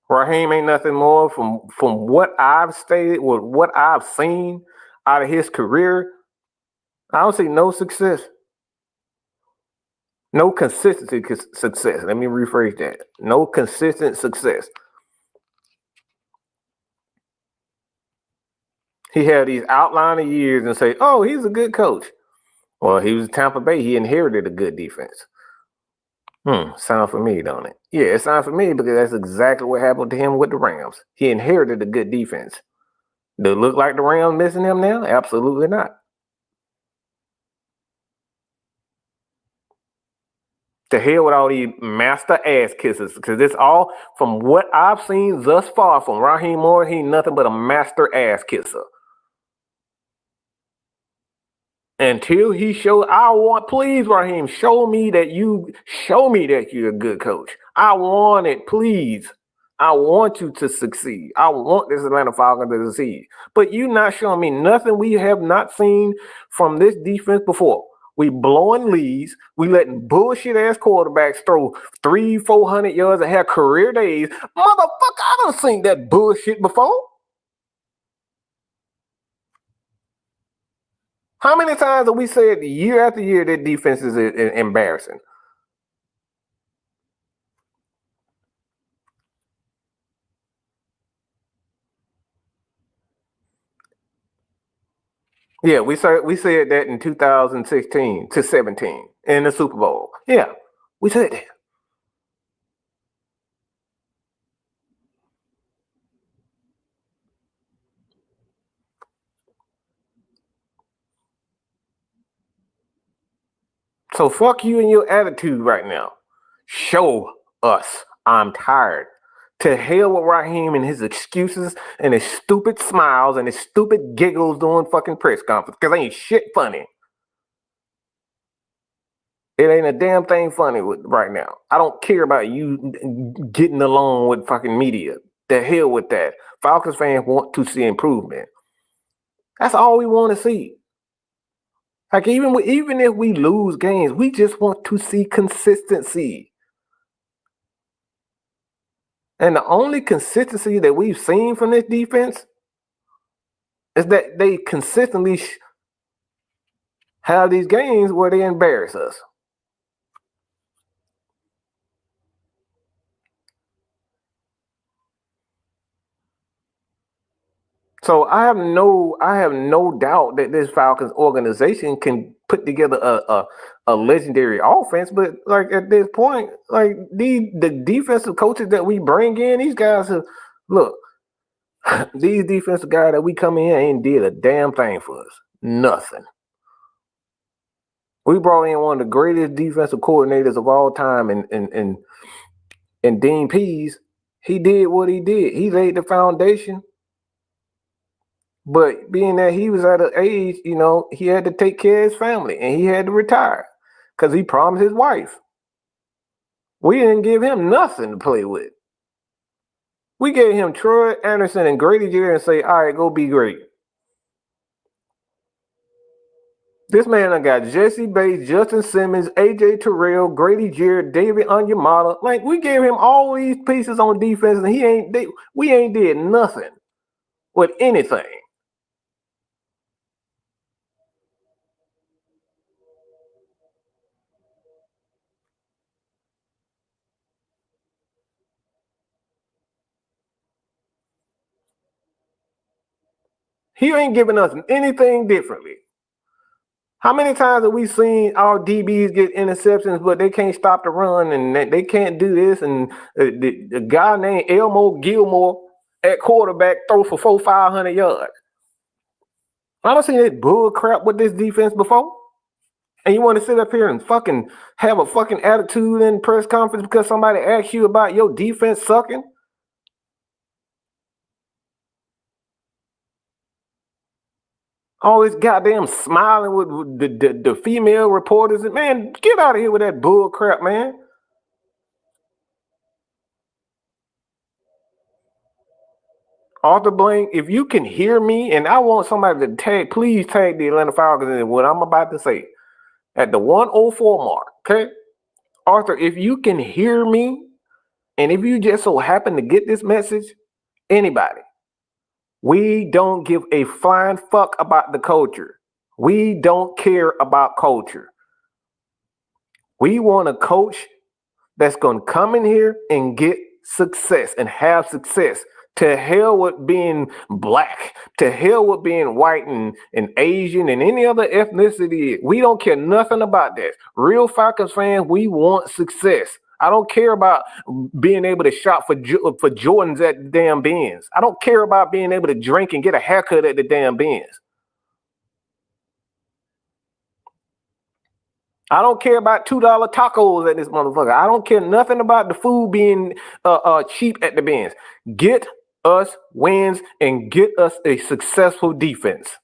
Raheem ain't nothing more from what I've stated, or what I've seen out of his career. I don't see no success. No consistency success. Let me rephrase that. No consistent success. He had these outlining years and say, oh, he's a good coach. Well, he was Tampa Bay. He inherited a good defense. Sound for me, don't it? Yeah, it sounds for me because that's exactly what happened to him with the Rams. He inherited a good defense. Do it look like the Rams missing him now? Absolutely not. To hell with all these master ass kisses, because it's all, from what I've seen thus far from Raheem Moore, he nothing but a master ass kisser. Until he shows, please, Raheem, show me that you're a good coach. I want it, please. I want you to succeed. I want this Atlanta Falcons to succeed. But you're not showing me nothing we have not seen from this defense before. We blowing leads. We letting bullshit ass quarterbacks throw 300-400 yards and have career days. Motherfucker, I done seen that bullshit before. How many times have we said year after year that defense is embarrassing? Yeah, we said that in 2016 to 17 in the Super Bowl. Yeah, we said that. So fuck you and your attitude right now. Show us. I'm tired. To hell with Raheem and his excuses and his stupid smiles and his stupid giggles during fucking press conference, because ain't shit funny. It ain't a damn thing funny right now. I don't care about you getting along with fucking media. The hell with that. Falcons fans want to see improvement. That's all we want to see. Like even if we lose games, we just want to see consistency. And the only consistency that we've seen from this defense is that they consistently have these games where they embarrass us. So I have no doubt that this Falcons organization can put together a legendary offense, but like at this point, like the defensive coaches that we bring in, these guys have, look, these defensive guys that we come in ain't did a damn thing for us. Nothing. We brought in one of the greatest defensive coordinators of all time in Dean Pease. He did what he did. He laid the foundation. But being that he was at an age, he had to take care of his family and he had to retire because he promised his wife. We didn't give him nothing to play with. We gave him Troy Anderson and Grady Jarrett and say, all right, go be great. This man done got Jesse Bates, Justin Simmons, AJ Terrell, Grady Jarrett, David Onyemata. Like, we gave him all these pieces on defense and we ain't did nothing with anything. He ain't giving us anything differently. How many times have we seen our DBs get interceptions, but they can't stop the run and they can't do this? And the guy named Elmo Gilmore at quarterback throw for 400-500 yards. I don't seen that bull crap with this defense before. And you want to sit up here and fucking have a fucking attitude in press conference because somebody asked you about your defense sucking? Always goddamn smiling with the female reporters. Man, get out of here with that bull crap, man. Arthur Blank, if you can hear me, and I want somebody to please tag the Atlanta Falcons in what I'm about to say at the 104 mark, okay? Arthur, if you can hear me, and if you just so happen to get this message, anybody, we don't give a flying fuck about the culture. We don't care about culture. We want a coach that's going to come in here and get success and have success. To hell with being black. To hell with being white and Asian and any other ethnicity. We don't care nothing about that. Real Falcons fans, we want success. I don't care about being able to shop for Jordans at the damn Benz. I don't care about being able to drink and get a haircut at the damn Benz. I don't care about $2 tacos at this motherfucker. I don't care nothing about the food being cheap at the Benz. Get us wins and get us a successful defense.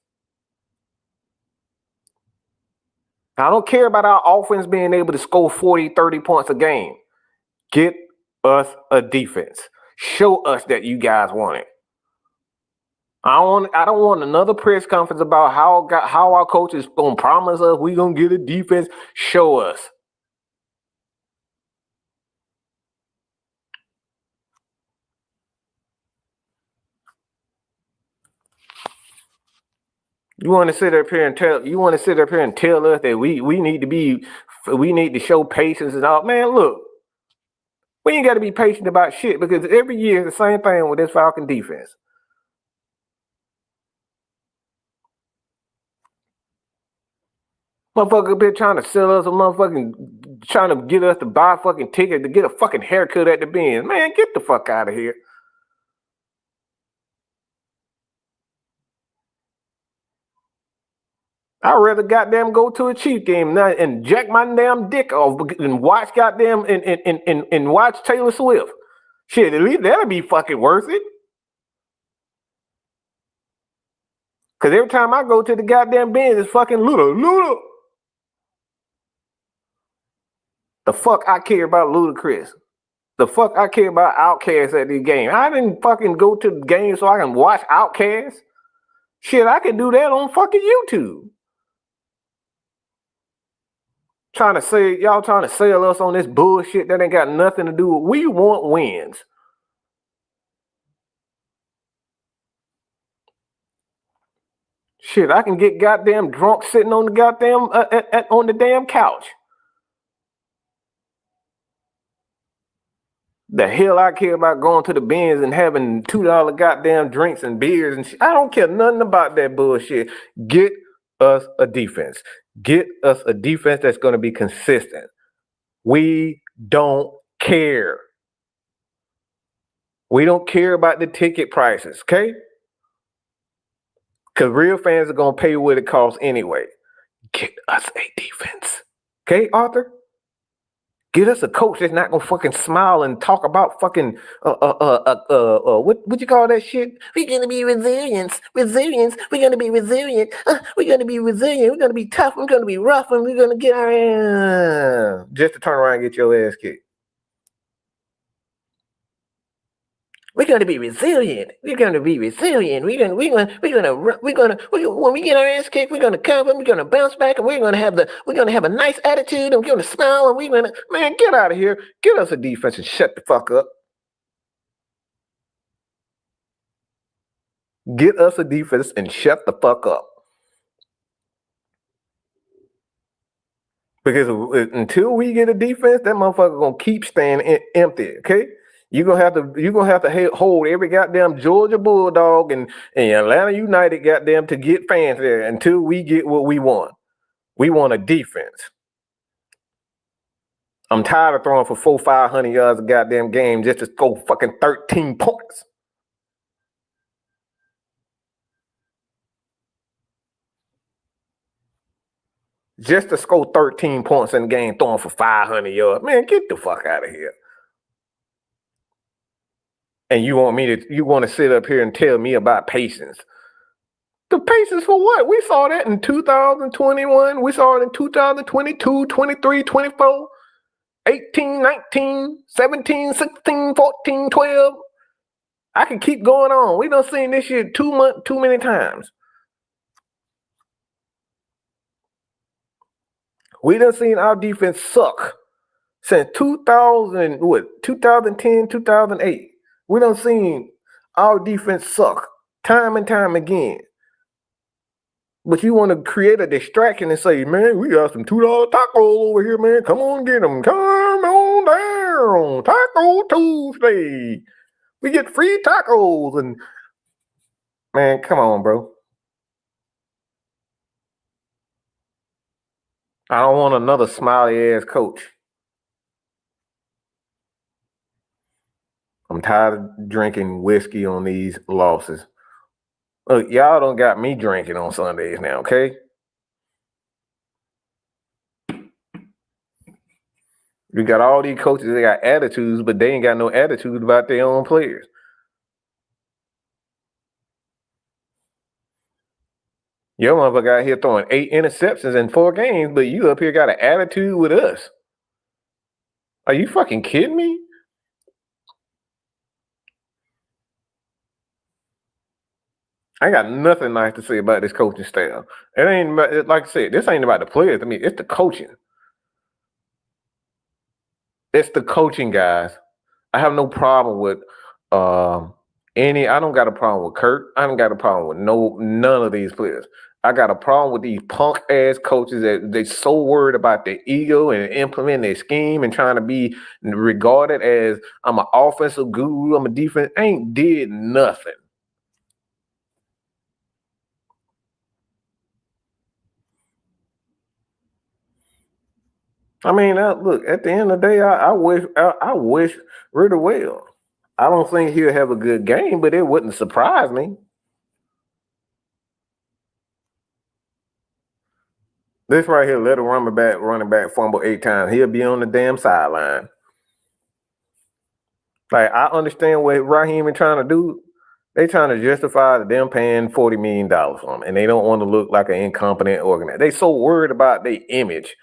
I don't care about our offense being able to score 40, 30 points a game. Get us a defense. Show us that you guys want it. I don't want another press conference about how our coach is gonna promise us we gonna get a defense. Show us. You want to sit up here and tell us that we need to show patience and all. Man, look, we ain't got to be patient about shit because every year it's the same thing with this Falcon defense. Motherfucker been trying to sell us trying to get us to buy a fucking ticket to get a fucking haircut at the Benz. Man, get the fuck out of here. I'd rather goddamn go to a Chief game now and jack my damn dick off and watch goddamn and watch Taylor Swift. Shit, at least that'll be fucking worth it. Cause every time I go to the goddamn Benz, it's fucking Luda. The fuck I care about Ludacris. The fuck I care about Outkast at these games. I didn't fucking go to the game so I can watch Outkast. Shit, I can do that on fucking YouTube. Y'all trying to sell us on this bullshit that ain't got nothing to do with. We want wins. Shit, I can get goddamn drunk sitting on the goddamn on the damn couch. The hell I care about going to the Benz and having $2 goddamn drinks and beers and shit. I don't care nothing about that bullshit. Get us a defense. Get us a defense that's going to be consistent. We don't care. We don't care about the ticket prices, okay? Because real fans are going to pay what it costs anyway. Get us a defense. Okay, Arthur? Get us a coach that's not gonna fucking smile and talk about fucking what you call that shit? We're gonna be resilience. We're gonna be resilient. We're gonna be resilient. We're gonna be tough. We're gonna be rough, and we're gonna get our ass just to turn around and get your ass kicked. We're gonna be resilient. We're gonna be resilient. We're gonna when we get our ass kicked, we're gonna cover. We're gonna bounce back, and we're gonna have a nice attitude, and we're gonna smile, and man, get out of here. Get us a defense and shut the fuck up. Get us a defense and shut the fuck up. Because until we get a defense, that motherfucker gonna keep staying empty. Okay. You're gonna have to hold every goddamn Georgia Bulldog and Atlanta United goddamn to get fans there until we get what we want. We want a defense. I'm tired of throwing for 400-500 yards a goddamn game just to score fucking 13 points. Just to score 13 points in the game throwing for 500 yards. Man, get the fuck out of here. And you want to sit up here and tell me about patience. The patience for what? We saw that in 2021. We saw it in 2022, 23, 24, 18, 19, 17, 16, 14, 12. I can keep going on. We done seen this shit too many times. We done seen our defense suck since 2010, 2008. We done seen our defense suck time and time again. But you want to create a distraction and say, man, we got some $2 tacos over here, man. Come on, get them. Come on down. Taco Tuesday. We get free tacos. And man, come on, bro. I don't want another smiley ass coach. I'm tired of drinking whiskey on these losses. Look, y'all don't got me drinking on Sundays now, okay? We got all these coaches that got attitudes, but they ain't got no attitude about their own players. Your motherfucker out here throwing 8 interceptions in 4 games, but you up here got an attitude with us. Are you fucking kidding me? I ain't got nothing nice to say about this coaching staff. It ain't about, like I said, this ain't about the players. I mean, it's the coaching. It's the coaching, guys. I have no problem with I don't got a problem with Kirk. I don't got a problem with none of these players. I got a problem with these punk ass coaches that they so worried about their ego and implementing their scheme and trying to be regarded as I'm an offensive guru, I'm a defense. Ain't did nothing. I mean, look, at the end of the day, I wish really well. I don't think he'll have a good game, but it wouldn't surprise me. This right here, let a running back fumble 8 times. He'll be on the damn sideline. Like, I understand what Raheem is trying to do. They trying to justify them paying $40 million for him, and they don't want to look like an incompetent organizer. They so worried about their image.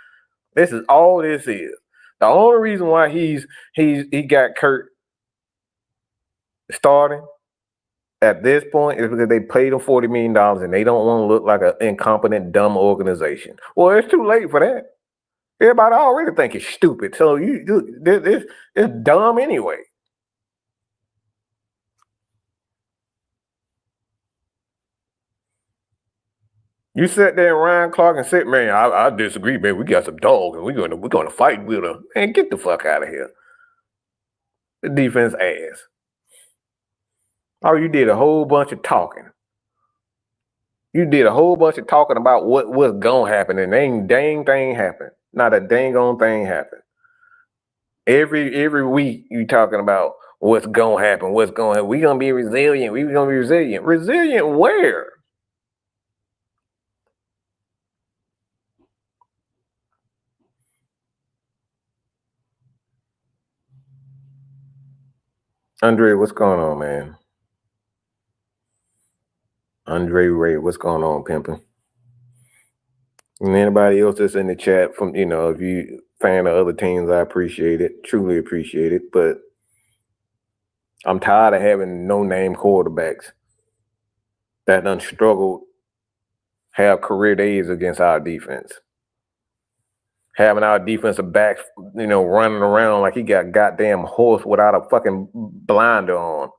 This is all this is. The only reason why he got Kurt starting at this point is because they paid him $40 million and they don't want to look like an incompetent, dumb organization. Well, it's too late for that. Everybody already think it's stupid. So it's dumb anyway. You sat there and Ryan Clark and said, man, I disagree, man. We got some dogs and we're gonna fight with them. Man, get the fuck out of here. The defense ass. Oh, you did a whole bunch of talking. You did a whole bunch of talking about what was gonna happen, and ain't dang thing happened. Not a dang on thing happened. Every week you talking about what's gonna happen, what's going on. We gonna be resilient. We gonna be resilient. Resilient where? Andre, what's going on, man? Andre Ray, what's going on, pimping? And anybody else that's in the chat from, if you fan of other teams, I appreciate it. Truly appreciate it. But I'm tired of having no-name quarterbacks that done struggled, have career days against our defense. Having our defensive backs, running around like he got a goddamn horse without a fucking blinder on.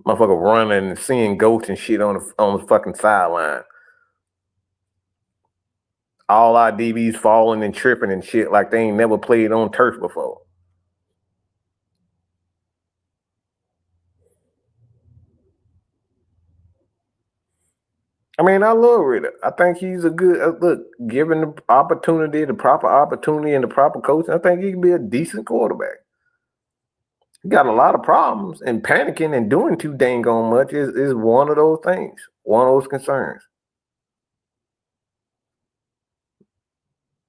Motherfucker running and seeing goats and shit on the fucking sideline. All our DBs falling and tripping and shit like they ain't never played on turf before. I mean, I love Ritter. I think he's a good look. Given the opportunity, the proper opportunity, and the proper coaching, I think he can be a decent quarterback. He got a lot of problems, and panicking and doing too dang on much is one of those things, one of those concerns.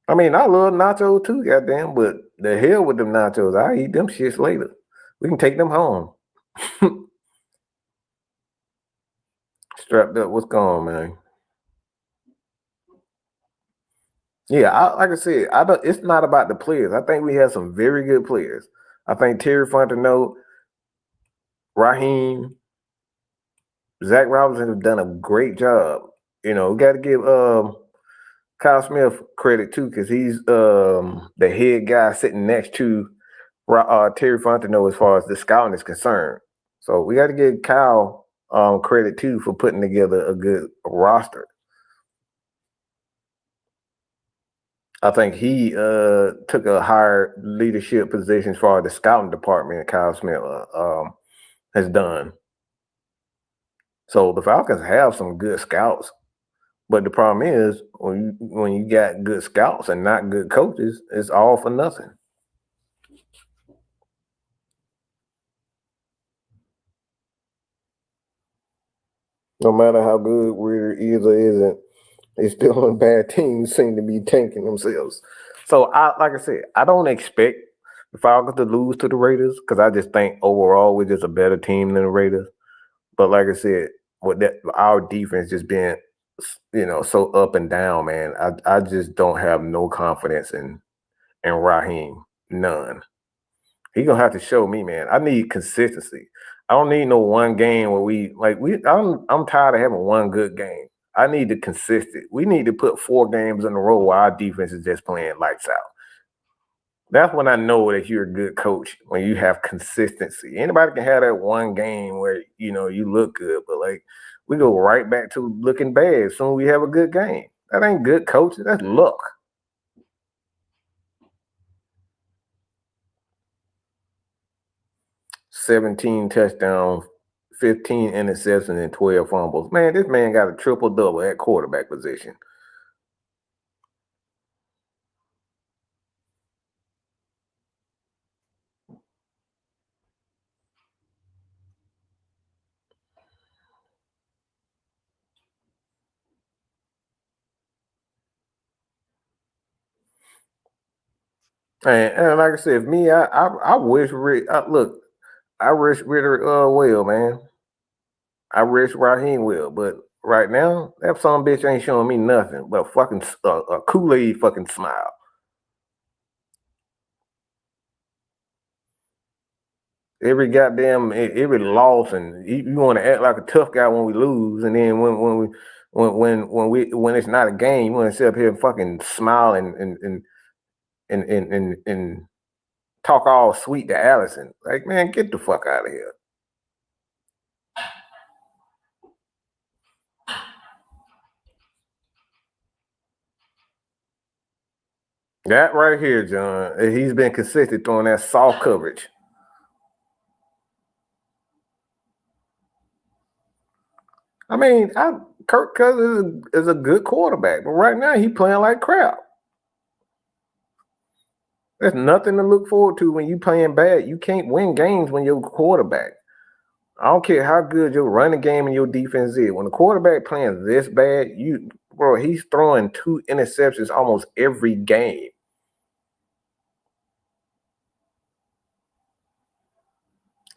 I mean, I love nachos too, goddamn, but the hell with them nachos. I eat them shits later. We can take them home. Strapped up. What's going on, man? Yeah, like I said, it's not about the players. I think we have some very good players. I think Terry Fontenot, Raheem, Zach Robinson have done a great job. We got to give Kyle Smith credit too, because he's the head guy sitting next to Terry Fontenot as far as the scouting is concerned. So we got to give Kyle credit too for putting together a good roster. I think he took a higher leadership position as far as the scouting department that Kyle Smith has done. So the Falcons have some good scouts. But the problem is when you got good scouts and not good coaches, it's all for nothing. No matter how good Ritter is or isn't, it's still on bad teams seem to be tanking themselves. So like I said, I don't expect the Falcons to lose to the Raiders because I just think overall we're just a better team than the Raiders. But like I said, with that our defense just being so up and down, man. I just don't have no confidence in Raheem. None. He gonna have to show me, man. I need consistency. I don't need no one game where I'm tired of having one good game. I need the consistent. We need to put 4 games in a row where our defense is just playing lights out. That's when I know that you're a good coach, when you have consistency. Anybody can have that one game where you look good, but we go right back to looking bad as soon as we have a good game. That ain't good coaching. That's luck. 17 touchdowns, 15 interceptions, and 12 fumbles. Man, this man got a triple-double at quarterback position. And like I said, me, I wish look, I wish Ritter well, man. I wish Raheem well, but right now, that son of a bitch ain't showing me nothing but a fucking a Kool-Aid fucking smile. Every loss, and you want to act like a tough guy when we lose, and then when it's not a game, you want to sit up here and fucking smile and talk all sweet to Allison. Like, man, get the fuck out of here. That right here, John, he's been consistent throwing that soft coverage. I mean, Kirk Cousins is a good quarterback, but right now he's playing like crap. There's nothing to look forward to when you playing bad. You can't win games when you're quarterback. I don't care how good your running game and your defense is. When the quarterback playing this bad, he's throwing 2 interceptions almost every game.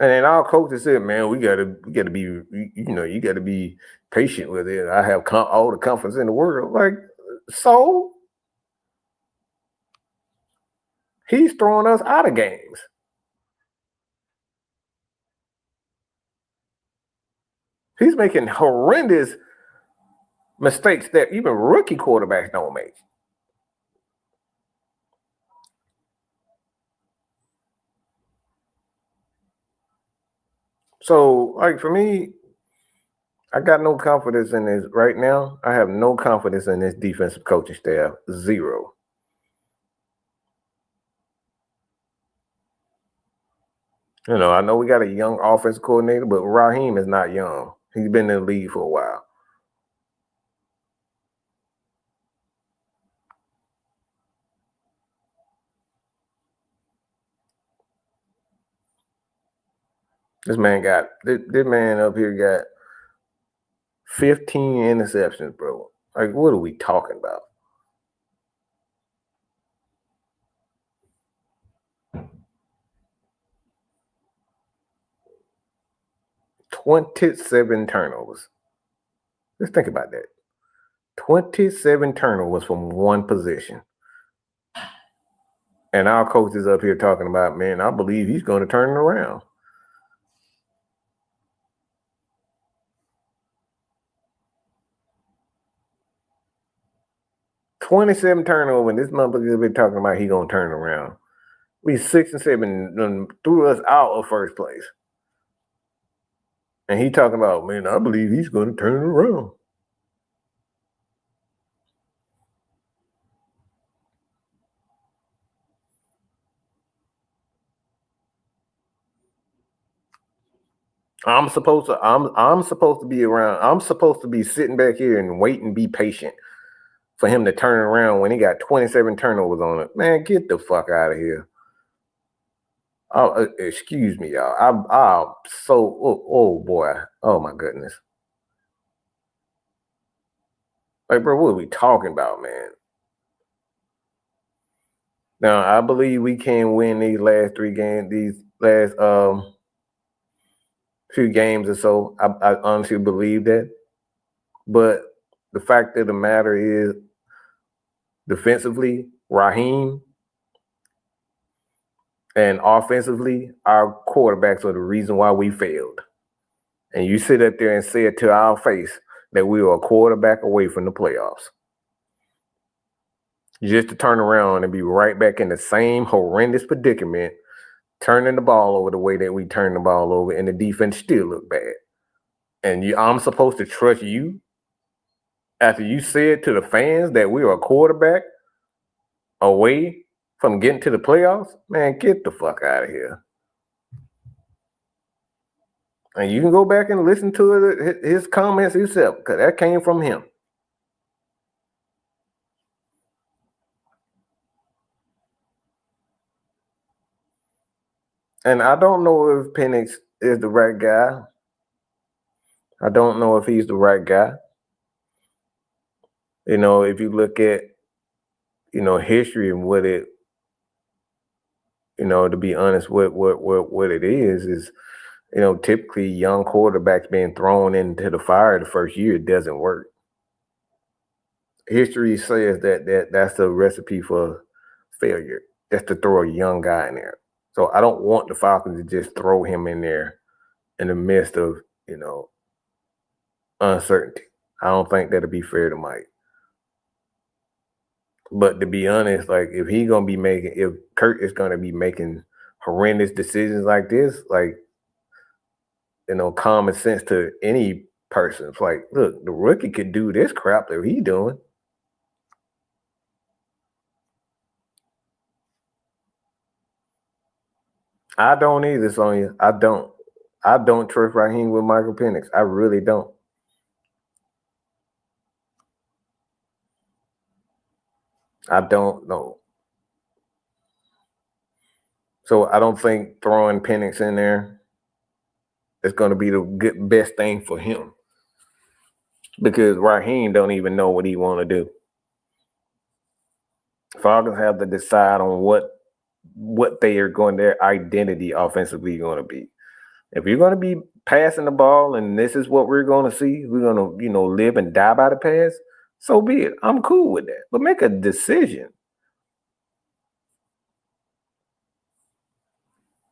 And then our coaches said, "Man, we gotta be, you gotta be patient with it. I have all the confidence in the world." Like, so he's throwing us out of games. He's making horrendous mistakes that even rookie quarterbacks don't make. So, like, for me, I got no confidence in this right now. I have no confidence in this defensive coaching staff. Zero. I know we got a young offensive coordinator, but Raheem is not young. He's been in the league for a while. This man up here got 15 interceptions, bro. Like, what are we talking about? $27 turnovers. Just think about that. 27 turnovers from one position. And our coach is up here talking about, man, I believe he's going to turn it around. $27 turnover, and this motherfucker been talking about he gonna turn it around. We 6-7 threw us out of first place. And he talking about, man, I believe he's gonna turn it around. I'm supposed to be around. I'm supposed to be sitting back here and wait and be patient for him to turn around when he got 27 turnovers on it. Man, get the fuck out of here. Oh, excuse me, y'all. Oh boy. Oh my goodness. Like, bro, what are we talking about, man? Now, I believe we can win these last 3 games, these last few games or so. I honestly believe that. But the fact of the matter is, defensively, Raheem, and offensively, our quarterbacks are the reason why we failed. And you sit up there and say it to our face that we were a quarterback away from the playoffs. Just to turn around and be right back in the same horrendous predicament, turning the ball over the way that we turned the ball over, and the defense still look bad. And I'm supposed to trust you after you said to the fans that we were a quarterback away from getting to the playoffs? Man, get the fuck out of here. And you can go back and listen to his comments yourself, because that came from him. And I don't know if Penix is the right guy. I don't know if he's the right guy. If you look at, history and what it, to be honest, what it is, typically young quarterbacks being thrown into the fire the first year doesn't work. History says that's a recipe for failure. That's to throw a young guy in there. So I don't want the Falcons to just throw him in there in the midst of, uncertainty. I don't think that'll be fair to Mike. But to be honest, like if Kurt is gonna be making horrendous decisions like this, like, common sense to any person. It's like, look, the rookie could do this crap that he's doing. I don't either, Sonya. I don't trust Raheem with Michael Penix. I really don't. I don't know. So I don't think throwing Penix in there is going to be the best thing for him, because Raheem don't even know what he want to do. Falcons have to decide on what they are going, their identity offensively going to be. If you're going to be passing the ball and this is what we're going to see, we're going to, live and die by the pass, so be it. I'm cool with that. But make a decision.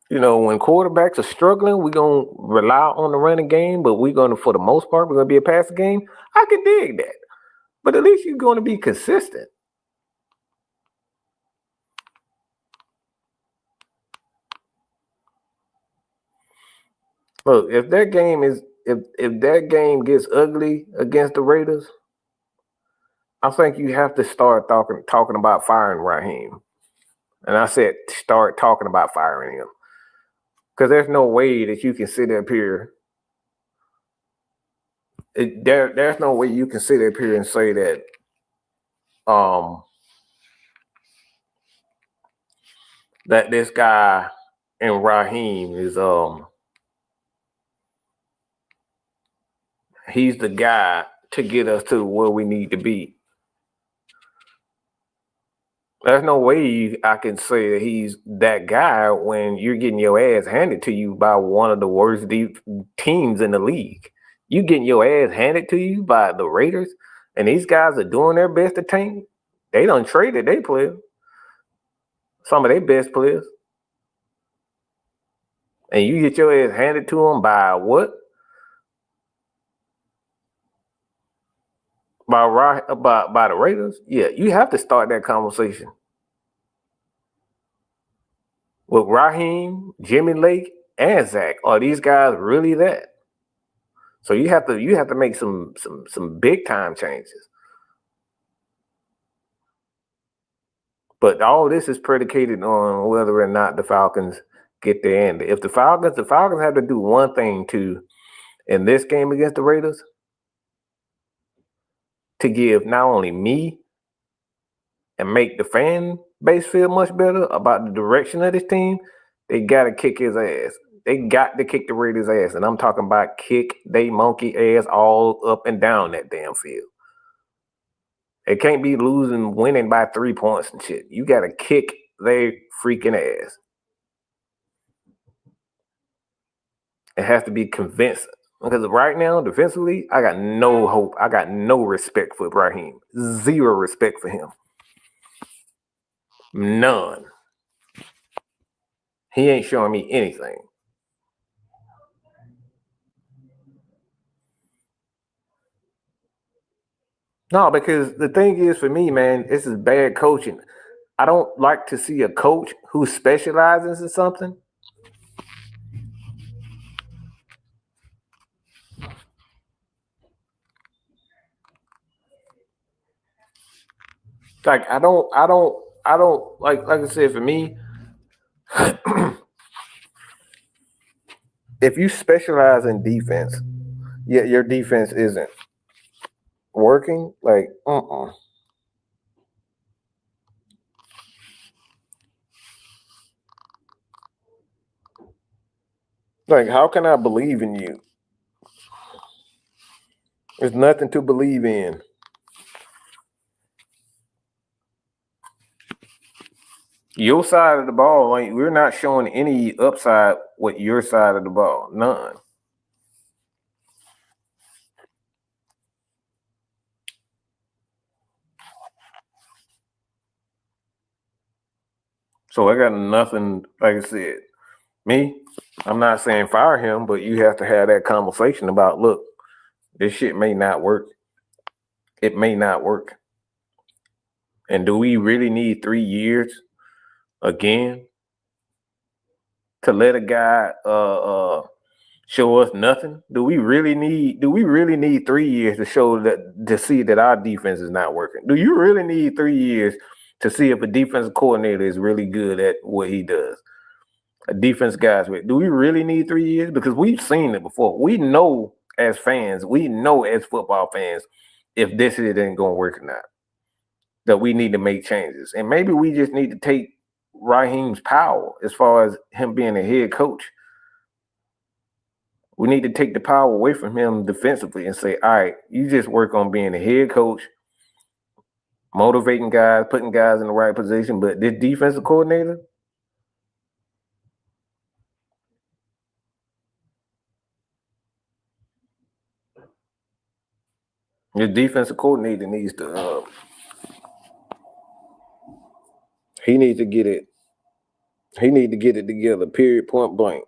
When quarterbacks are struggling, we're going to rely on the running game, but we're going to, for the most part, we're going to be a passing game. I could dig that. But at least you're going to be consistent. Look, if that game gets ugly against the Raiders, I think you have to start talking about firing Raheem. And I said start talking about firing him. Because there's no way that you can sit up here. There's no way you can sit up here and say that that this guy and Raheem is he's the guy to get us to where we need to be. There's no way I can say that he's that guy when you're getting your ass handed to you by one of the worst teams in the league. You getting your ass handed to you by the Raiders, and these guys are doing their best to tank. They done traded their players, some of their best players, and you get your ass handed to them by what? By the Raiders? Yeah, you have to start that conversation. With Raheem, Jimmy Lake, and Zach, are these guys really that? So you have to make some big time changes. But all this is predicated on whether or not the Falcons get there. And if the Falcons have to do one thing in this game against the Raiders to give not only me and make the fan base feel much better about the direction of this team, they got to kick his ass. They got to kick the Raiders' ass. And I'm talking about kick they monkey ass all up and down that damn field. It can't be winning by 3 points and shit. You got to kick their freaking ass. It has to be convincing. Because right now, defensively, I got no hope. I got no respect for Raheem. Zero respect for him. None. He ain't showing me anything. No, because the thing is for me, man, this is bad coaching. I don't like to see a coach who specializes in something. Like I don't like I said, for me, if you specialize in defense, yet your defense isn't working, like Like, how can I believe in you? There's nothing to believe in. Your side of the ball, like, we're not showing any upside with your side of the ball. None. So I got nothing, like I said. Me, I'm not saying fire him, but you have to have that conversation about, look, this shit may not work. It may not work. And do we really need 3 years again to let a guy show us nothing? Do we really need 3 years to see that our defense is not working? Do you really need 3 years to see if a defensive coordinator is really good at what he does? A defense guys, do we really need 3 years? Because we've seen it before. We know as fans, we know as football fans, if this shit ain't gonna work or not, that we need to make changes. And maybe we just need to take Raheem's power as far as him being a head coach. We need to take the power away from him defensively and say, all right, you just work on being a head coach, motivating guys, putting guys in the right position. But this defensive coordinator, needs to he needs to get it together, period, point blank.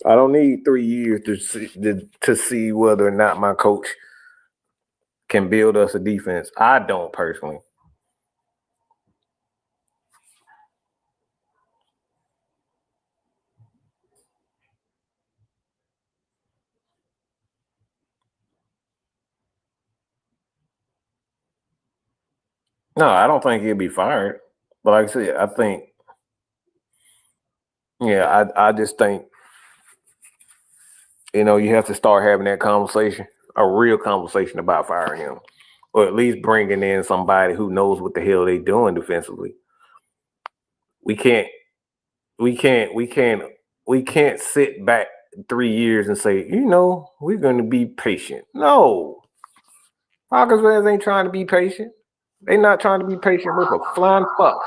I don't need 3 years to see whether or not my coach can build us a defense. I don't personally. No, I don't think he'll be fired. But like I said, I think, I just think, you have to start having that conversation, a real conversation about firing him, or at least bringing in somebody who knows what the hell they're doing defensively. We can't sit back 3 years and say, we're going to be patient. No, Falcons fans ain't trying to be patient. They're not trying to be patient with a flying fuck.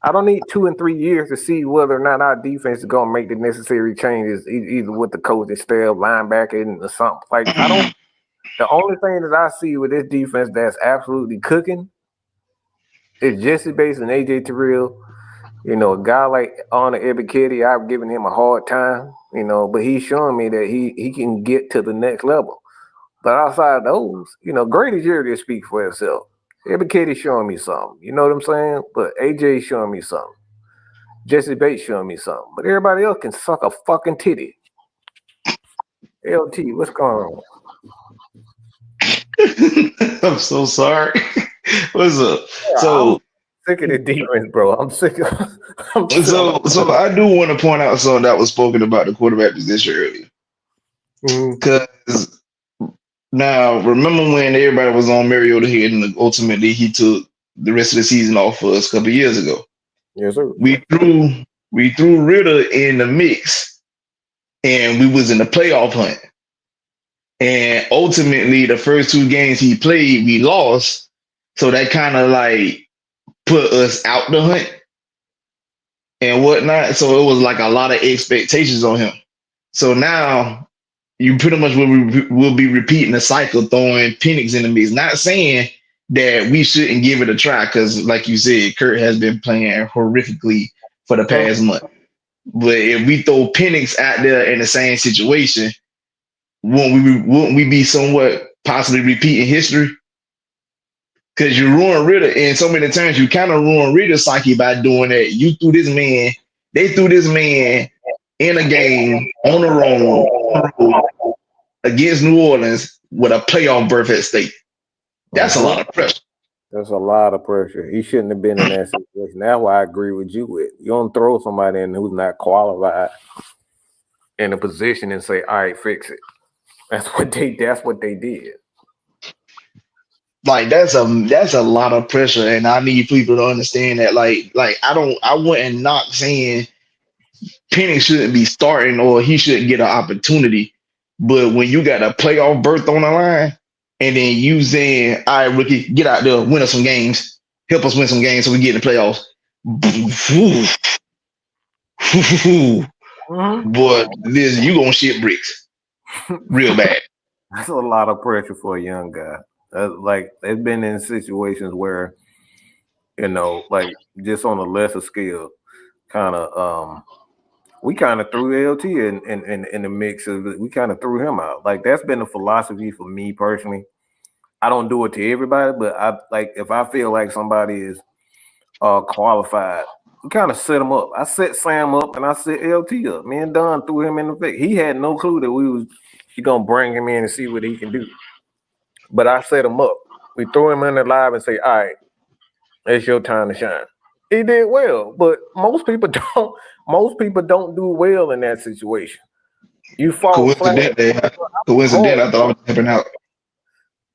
I don't need 2 and 3 years to see whether or not our defense is going to make the necessary changes, either with the coaching staff, linebacker, or something. Like, the only thing that I see with this defense that's absolutely cooking is Jesse Bates and AJ Terrell. A guy like Arnold Ebiketie, I've given him a hard time, but he's showing me that he can get to the next level. But outside of those, Grady Jarrett speaks for himself. Every kid is showing me something. You know what I'm saying? But AJ showing me something. Jesse Bates showing me something. But everybody else can suck a fucking titty. LT, what's going on? I'm so sorry. What's up? Yeah, So I'm sick of the defense, bro. I'm sick of. so I do want to point out something that was spoken about the quarterback position earlier. Because now, remember when everybody was on Mariota head and ultimately he took the rest of the season off for us a couple of years ago? Yes, sir. We threw Ritter in the mix, and we was in the playoff hunt. And ultimately, the first 2 games he played, we lost. So that kind of like put us out the hunt and whatnot. So it was like a lot of expectations on him. So now you pretty much will be repeating the cycle, throwing Penix in the mix. Not saying that we shouldn't give it a try, because like you said, Kurt has been playing horrifically for the past month. But if we throw Penix out there in the same situation, wouldn't we be somewhat possibly repeating history? Because you ruin Ritter, and so many times you kind of ruin Ritter's psyche by doing that. They threw this man in a game on the road against New Orleans with a playoff berth at stake. That's a lot of pressure. That's a lot of pressure. He shouldn't have been in that situation. That's why I agree with you with. You don't throw somebody in who's not qualified in a position and say, all right, fix it. That's what they did. Like that's a lot of pressure, and I need people to understand that. Like I wouldn't knock saying Penny shouldn't be starting or he shouldn't get an opportunity, but when you got a playoff berth on the line, and then you saying, "All right, rookie, get out there, win us some games, help us win some games, so we get in the playoffs." Boy, Liz, you gonna shit bricks real bad. That's a lot of pressure for a young guy. Like they've been in situations where, like just on a lesser scale, we kind of threw LT in the mix of it. We kind of threw him out. Like that's been a philosophy for me personally. I don't do it to everybody, but I like if I feel like somebody is qualified, we kind of set them up. I set Sam up and I set LT up. Me and Don threw him in the face. He had no clue that you gonna bring him in and see what he can do. But I set him up. We threw him in the live and say, all right, it's your time to shine. He did well, but most people don't. Most people don't do well in that situation. You fall flat. Coincidentally, I thought I was helping out.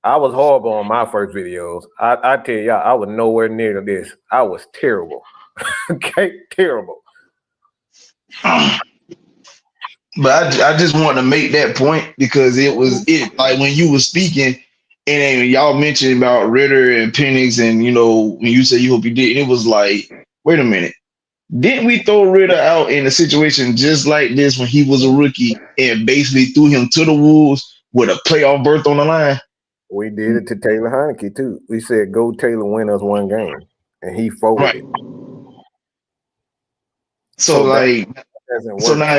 I was horrible on my first videos. I tell y'all, I was nowhere near this. I was terrible. Okay, terrible. But I just want to make that point because it like when you were speaking and y'all mentioned about Ritter and Penix and when you said you hope you did, it was like, wait a minute. Didn't we throw Ritter out in a situation just like this when he was a rookie and basically threw him to the Wolves with a playoff berth on the line? We did it to Taylor Heineke too. We said, go Taylor, win us one game. And he folded. Right. So now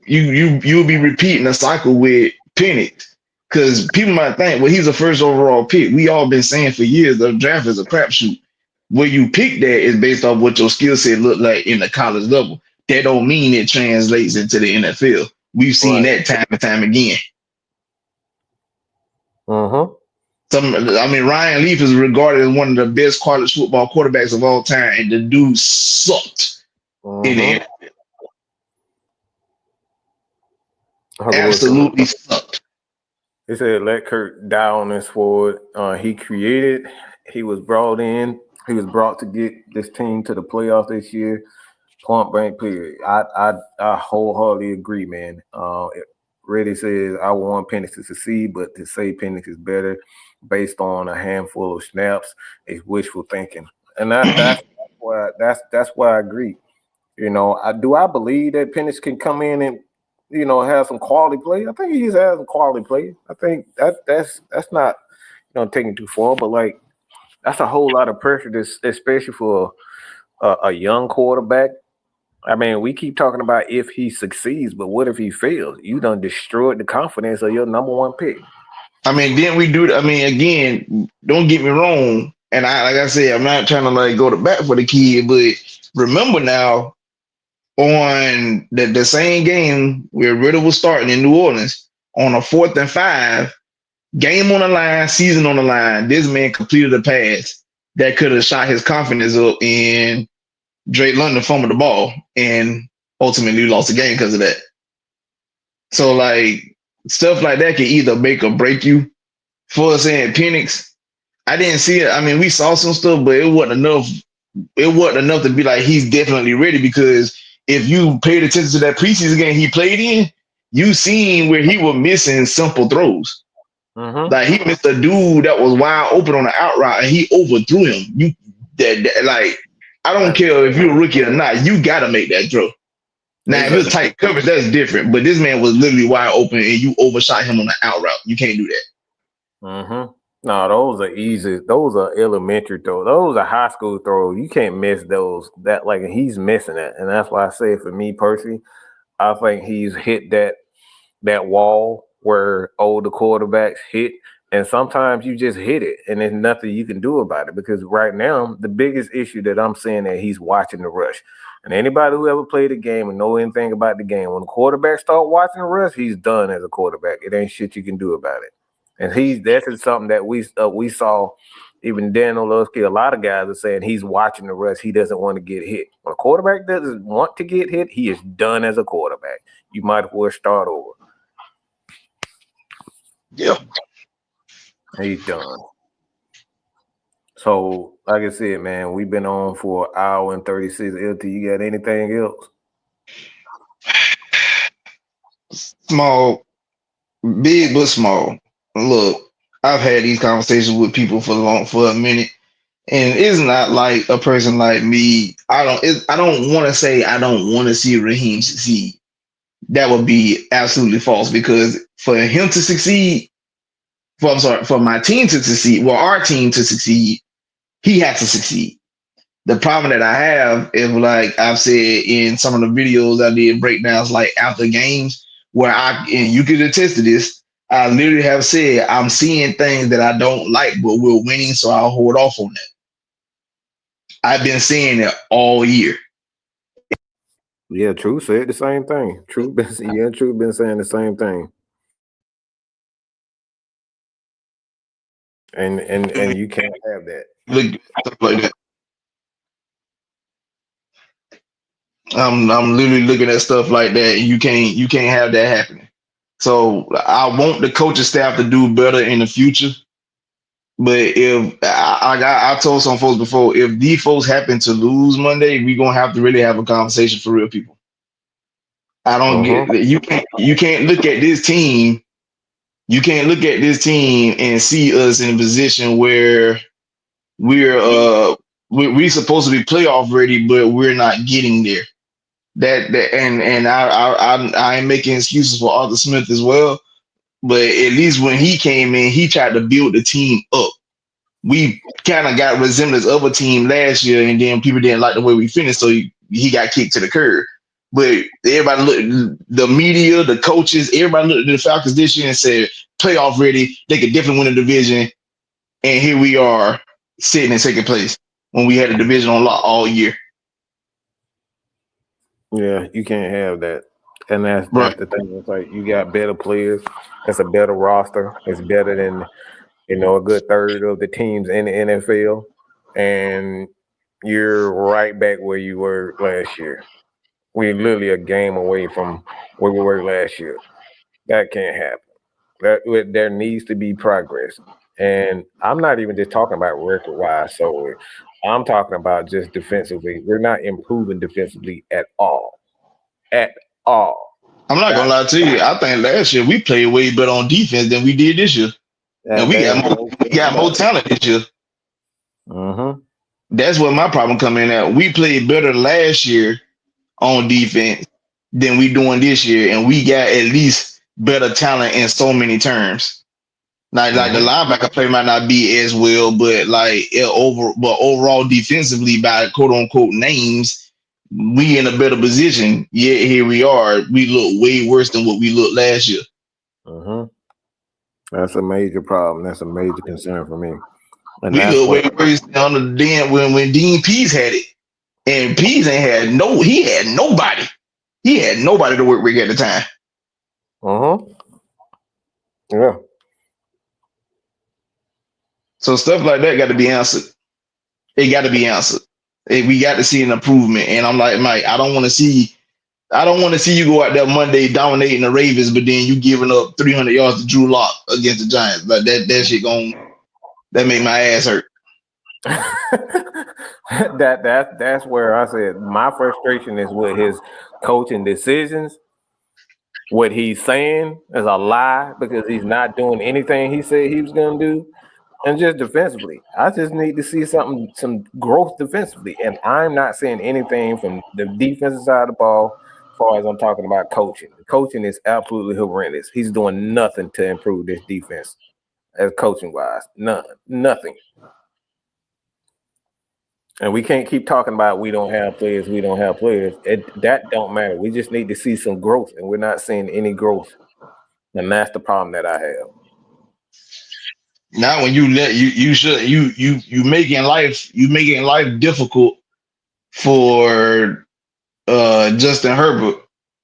you'll be repeating a cycle with Penix. Because people might think, well, he's a first overall pick. We all been saying for years the draft is a crapshoot. Where you pick that is based off what your skill set look like in the college level. That don't mean it translates into the NFL. We've seen that time and time again. Ryan Leaf is regarded as one of the best college football quarterbacks of all time, and the dude sucked in the NFL. Absolutely sucked. He said, let Kirk die on this forward. He was brought in. He was brought to get this team to the playoffs this year. Point blank period. I wholeheartedly agree, man. Reddy says I want Penix to succeed, but to say Penix is better based on a handful of snaps is wishful thinking, and that's why I agree. Do I believe that Penix can come in and have some quality play? I think he's had some quality play. I think that's not taking too far, but like that's a whole lot of pressure, especially for a young quarterback. I mean, we keep talking about if he succeeds, but what if he fails? You done destroyed the confidence of your number one pick. I mean, didn't we do that? I mean, again, don't get me wrong. And like I said, I'm not trying to like go to bat for the kid, but remember now on the same game where Ritter was starting in New Orleans on a 4th and 5, game on the line, season on the line, this man completed a pass that could have shot his confidence up, and Drake London fumbled the ball and ultimately lost the game because of that. So like stuff like that can either make or break you. For saying Penix, I didn't see it. I mean, we saw some stuff, but it wasn't enough. It wasn't enough to be like he's definitely ready, because if you paid attention to that preseason game he played in, you seen where he was missing simple throws. Like he missed a dude that was wide open on the out route and he overthrew him. Like I don't care if you're a rookie or not, you gotta make that throw. Now if it's tight coverage, that's different. But this man was literally wide open and you overshot him on the out route. You can't do that. No, those are easy. Those are elementary throws. Those are high school throws. You can't miss those. That like he's missing it, and that's why I say for me personally, I think he's hit that wall where older quarterbacks hit, and sometimes you just hit it, and there's nothing you can do about it. Because right now, the biggest issue that I'm seeing that he's watching the rush. And anybody who ever played a game and know anything about the game, when the quarterback start watching the rush, he's done as a quarterback. It ain't shit you can do about it. And that is something that we saw. Even Dan Orlovsky, a lot of guys are saying he's watching the rush. He doesn't want to get hit. When a quarterback doesn't want to get hit, he is done as a quarterback. You might as well start over. Yeah. He's done. So, like I said, man, we've been on for an hour and 36. LT, you got anything else? Small, big but small. Look, I've had these conversations with people for a minute, and it's not like a person like me. I don't want to say I don't want to see Raheem succeed. That would be absolutely false, because for him to succeed, for my team to succeed, well, our team to succeed, he has to succeed. The problem that I have is, like I've said in some of the videos I did breakdowns, like after games, where and you could attest to this, I literally have said I'm seeing things that I don't like, but we're winning, so I'll hold off on that. I've been saying it all year. Yeah, True said the same thing. True been saying the same thing. And you can't have that. Stuff like that. I'm literally looking at stuff like that, and you can't have that happening. So I want the coaching staff to do better in the future. But if I told some folks before, if these folks happen to lose Monday, we're gonna have to really have a conversation for real people. I don't get you can't look at this team. You can't look at this team and see us in a position where we're supposed to be playoff ready, but we're not getting there. And I ain't making excuses for Arthur Smith as well, but at least when he came in, he tried to build the team up. We kind of got resemblance of a team last year, and then people didn't like the way we finished, so he got kicked to the curb. But everybody looked, the media, the coaches, everybody looked at the Falcons this year and said, playoff ready, they could definitely win the division. And here we are sitting in second place when we had a division on lock all year. Yeah, you can't have that. And that's the thing. It's like you got better players. It's a better roster. It's better than, a good third of the teams in the NFL. And you're right back where you were last year. We're literally a game away from where we were last year. That can't happen. There needs to be progress. And I'm not even just talking about record-wise solely. I'm talking about just defensively. We're not improving defensively at all. At all. I'm not going to lie to you. I think last year we played way better on defense than we did this year. And we got more talent this year. Mm-hmm. That's where my problem come in at. We played better last year on defense than we doing this year, and we got at least better talent in so many terms. Like the linebacker play might not be as well, but overall defensively, by quote unquote names, we in a better position. Yet here we are. We look way worse than what we looked last year. That's a major problem. That's a major concern for me. And We that's look what way worse on the damn when Dean Pease had it. And Pease ain't had he had nobody. He had nobody to work with at the time. yeah. So stuff like that got to be answered. It got to be answered. We got to see an improvement. And I'm like, Mike, I don't want to see you go out there Monday dominating the Ravens, but then you giving up 300 yards to Drew Lock against the Giants. Like that shit that make my ass hurt. That's where I said my frustration is with his coaching decisions. What he's saying is a lie because he's not doing anything he said he was going to do. And just defensively, I just need to see some growth defensively. And I'm not seeing anything from the defensive side of the ball as far as I'm talking about coaching. Coaching is absolutely horrendous. He's doing nothing to improve this defense as coaching wise. Nothing. And we can't keep talking about we don't have players. That don't matter. We just need to see some growth, and we're not seeing any growth. And that's the problem that I have. Now when you making life difficult for Justin Herbert,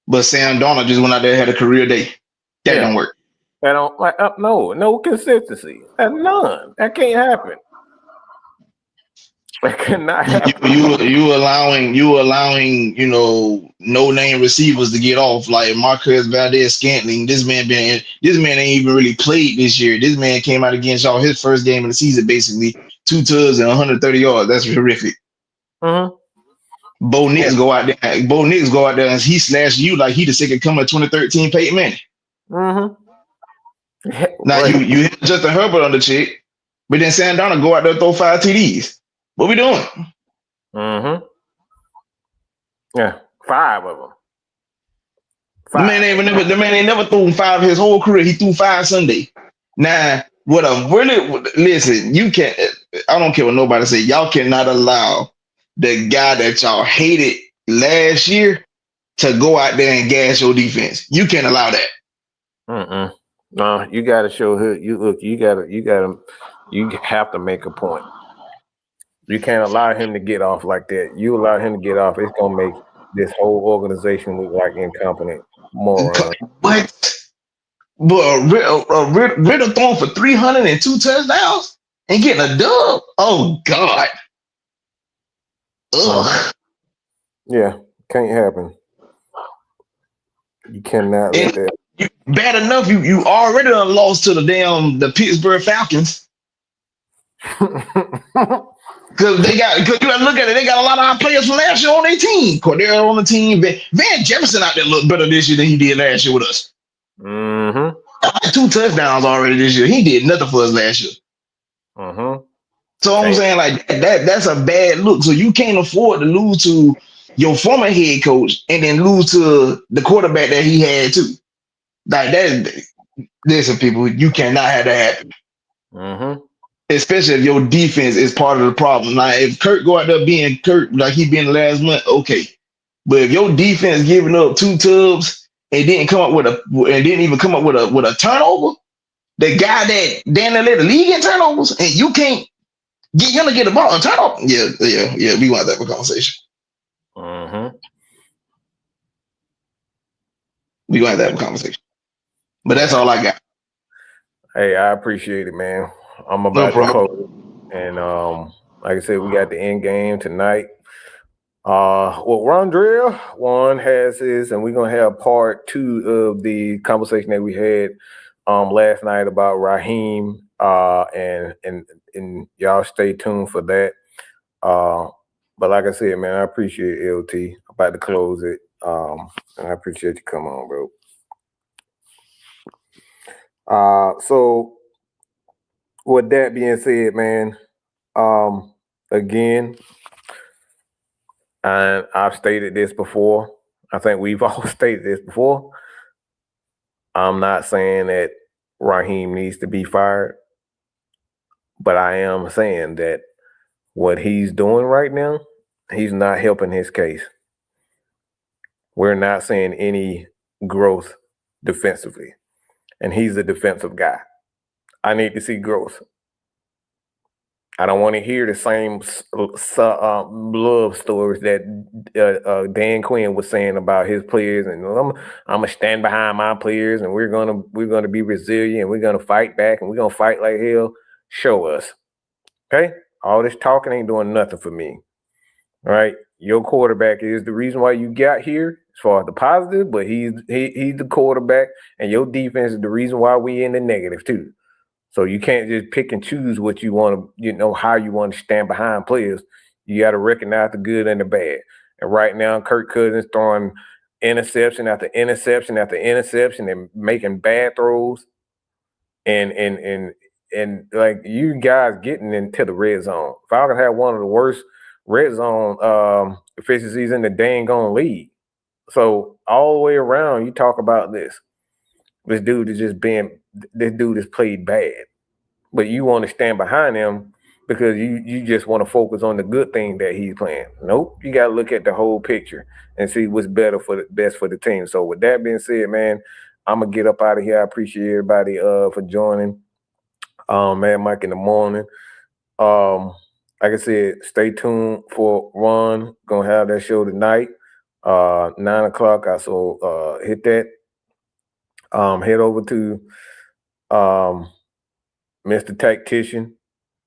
but Sam Darnold just went out there and had a career day. That don't work. That don't like no consistency. None. That can't happen. That cannot happen. You allowing no name receivers to get off like Marquez Valdez-Scantling. This man ain't even really played this year. This man came out against y'all his first game of the season, basically 2 tugs and 130 yards. That's horrific. Bo Nix go out there and he slashed you like he the second coming of 2013 Peyton Manning. Now Right. you hit Justin Herbert on the chick, but then Sam Darnold go out there and throw 5 TDs. What we doing? Yeah, 5 of them. The man ain't never threw 5 his whole career. He threw 5 Sunday. Now, what I'm really listen, you can't. I don't care what nobody say. Y'all cannot allow the guy that y'all hated last year to go out there and gas your defense. You can't allow that. No, you got to show who you look. You have to make a point. You can't allow him to get off like that. You allow him to get off, it's gonna make this whole organization look like incompetent morons. What? But Ritter throwing for 302 touchdowns and getting a dub. Oh God. Ugh. Yeah, can't happen. You cannot let that. Bad enough, you already lost to the Pittsburgh Falcons. Because you gotta look at it, they got a lot of our players from last year on their team. Cordero on the team. Van Jefferson out there looked better this year than he did last year with us. 2 touchdowns already this year. He did nothing for us last year. So I'm saying like that's a bad look. So you can't afford to lose to your former head coach and then lose to the quarterback that he had too. Like that. Listen, people, you cannot have that happen. Especially if your defense is part of the problem. Like if Kirk go out there being Kirk like he been last month, okay. But if your defense giving up 2 tubs and didn't even come up with a turnover, the guy that led the league in turnovers, and you can't get him to get the ball on turnover. Yeah. We want to have a conversation. We gonna have to have a conversation. But that's all I got. Hey, I appreciate it, man. I'm about to close. And like I said, we got the end game tonight. Rondrell, one has his, and we're gonna have part 2 of the conversation that we had last night about Raheem. And y'all stay tuned for that. But like I said, man, I appreciate LT. I'm about to close it. And I appreciate you coming on, bro. So with that being said, man, again, and I've stated this before. I think we've all stated this before. I'm not saying that Raheem needs to be fired, but I am saying that what he's doing right now, he's not helping his case. We're not seeing any growth defensively, and he's a defensive guy. I need to see growth. I don't want to hear the same love stories that Dan Quinn was saying about his players. And I'm gonna stand behind my players, and we're gonna be resilient. We're gonna fight back, and we're gonna fight like hell. Show us, okay? All this talking ain't doing nothing for me. All right, your quarterback is the reason why you got here as far as the positive, but he's the quarterback, and your defense is the reason why we in the negative too. So you can't just pick and choose what you want to, how you want to stand behind players. You got to recognize the good and the bad. And right now, Kirk Cousins throwing interception after interception after interception and making bad throws, and like you guys getting into the red zone. Falcons had one of the worst red zone efficiencies in the dang on league. So all the way around, you talk about this. This dude is played bad. But you want to stand behind him because you just want to focus on the good thing that he's playing. Nope, you got to look at the whole picture and see what's best for the team. So with that being said, man, I'm gonna get up out of here. I appreciate everybody for joining. Man, Mike in the morning. Like I said, stay tuned for Ron. Gonna have that show tonight. 9 o'clock. I so hit that. Head over to Mr. Tactician,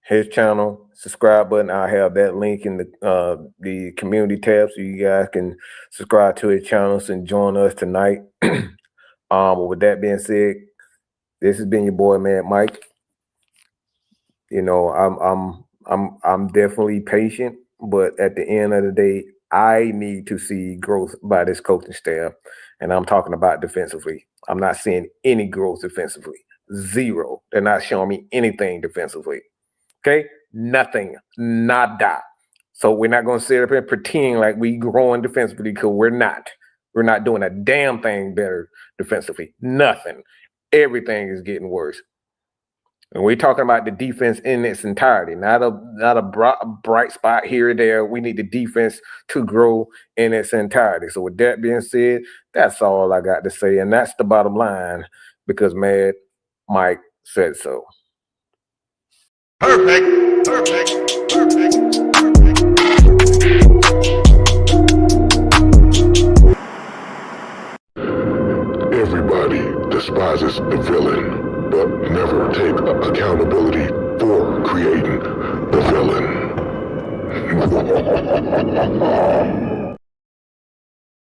his channel, subscribe button. I have that link in the community tab so you guys can subscribe to his channels and join us tonight. With that being said, this has been your boy, man, Mike. I'm definitely patient, but at the end of the day, I need to see growth by this coaching staff, and I'm talking about defensively. I'm not seeing any growth defensively. Zero. They're not showing me anything defensively. Okay? Nothing. Nada. So we're not going to sit up and pretend like we growing defensively because we're not. We're not doing a damn thing better defensively. Nothing. Everything is getting worse. And we're talking about the defense in its entirety, not a bright spot here or there. We need the defense to grow in its entirety. So with that being said, that's all I got to say. And that's the bottom line because, man, Mike said so. Perfect. Everybody despises the villain, but never take accountability for creating the villain.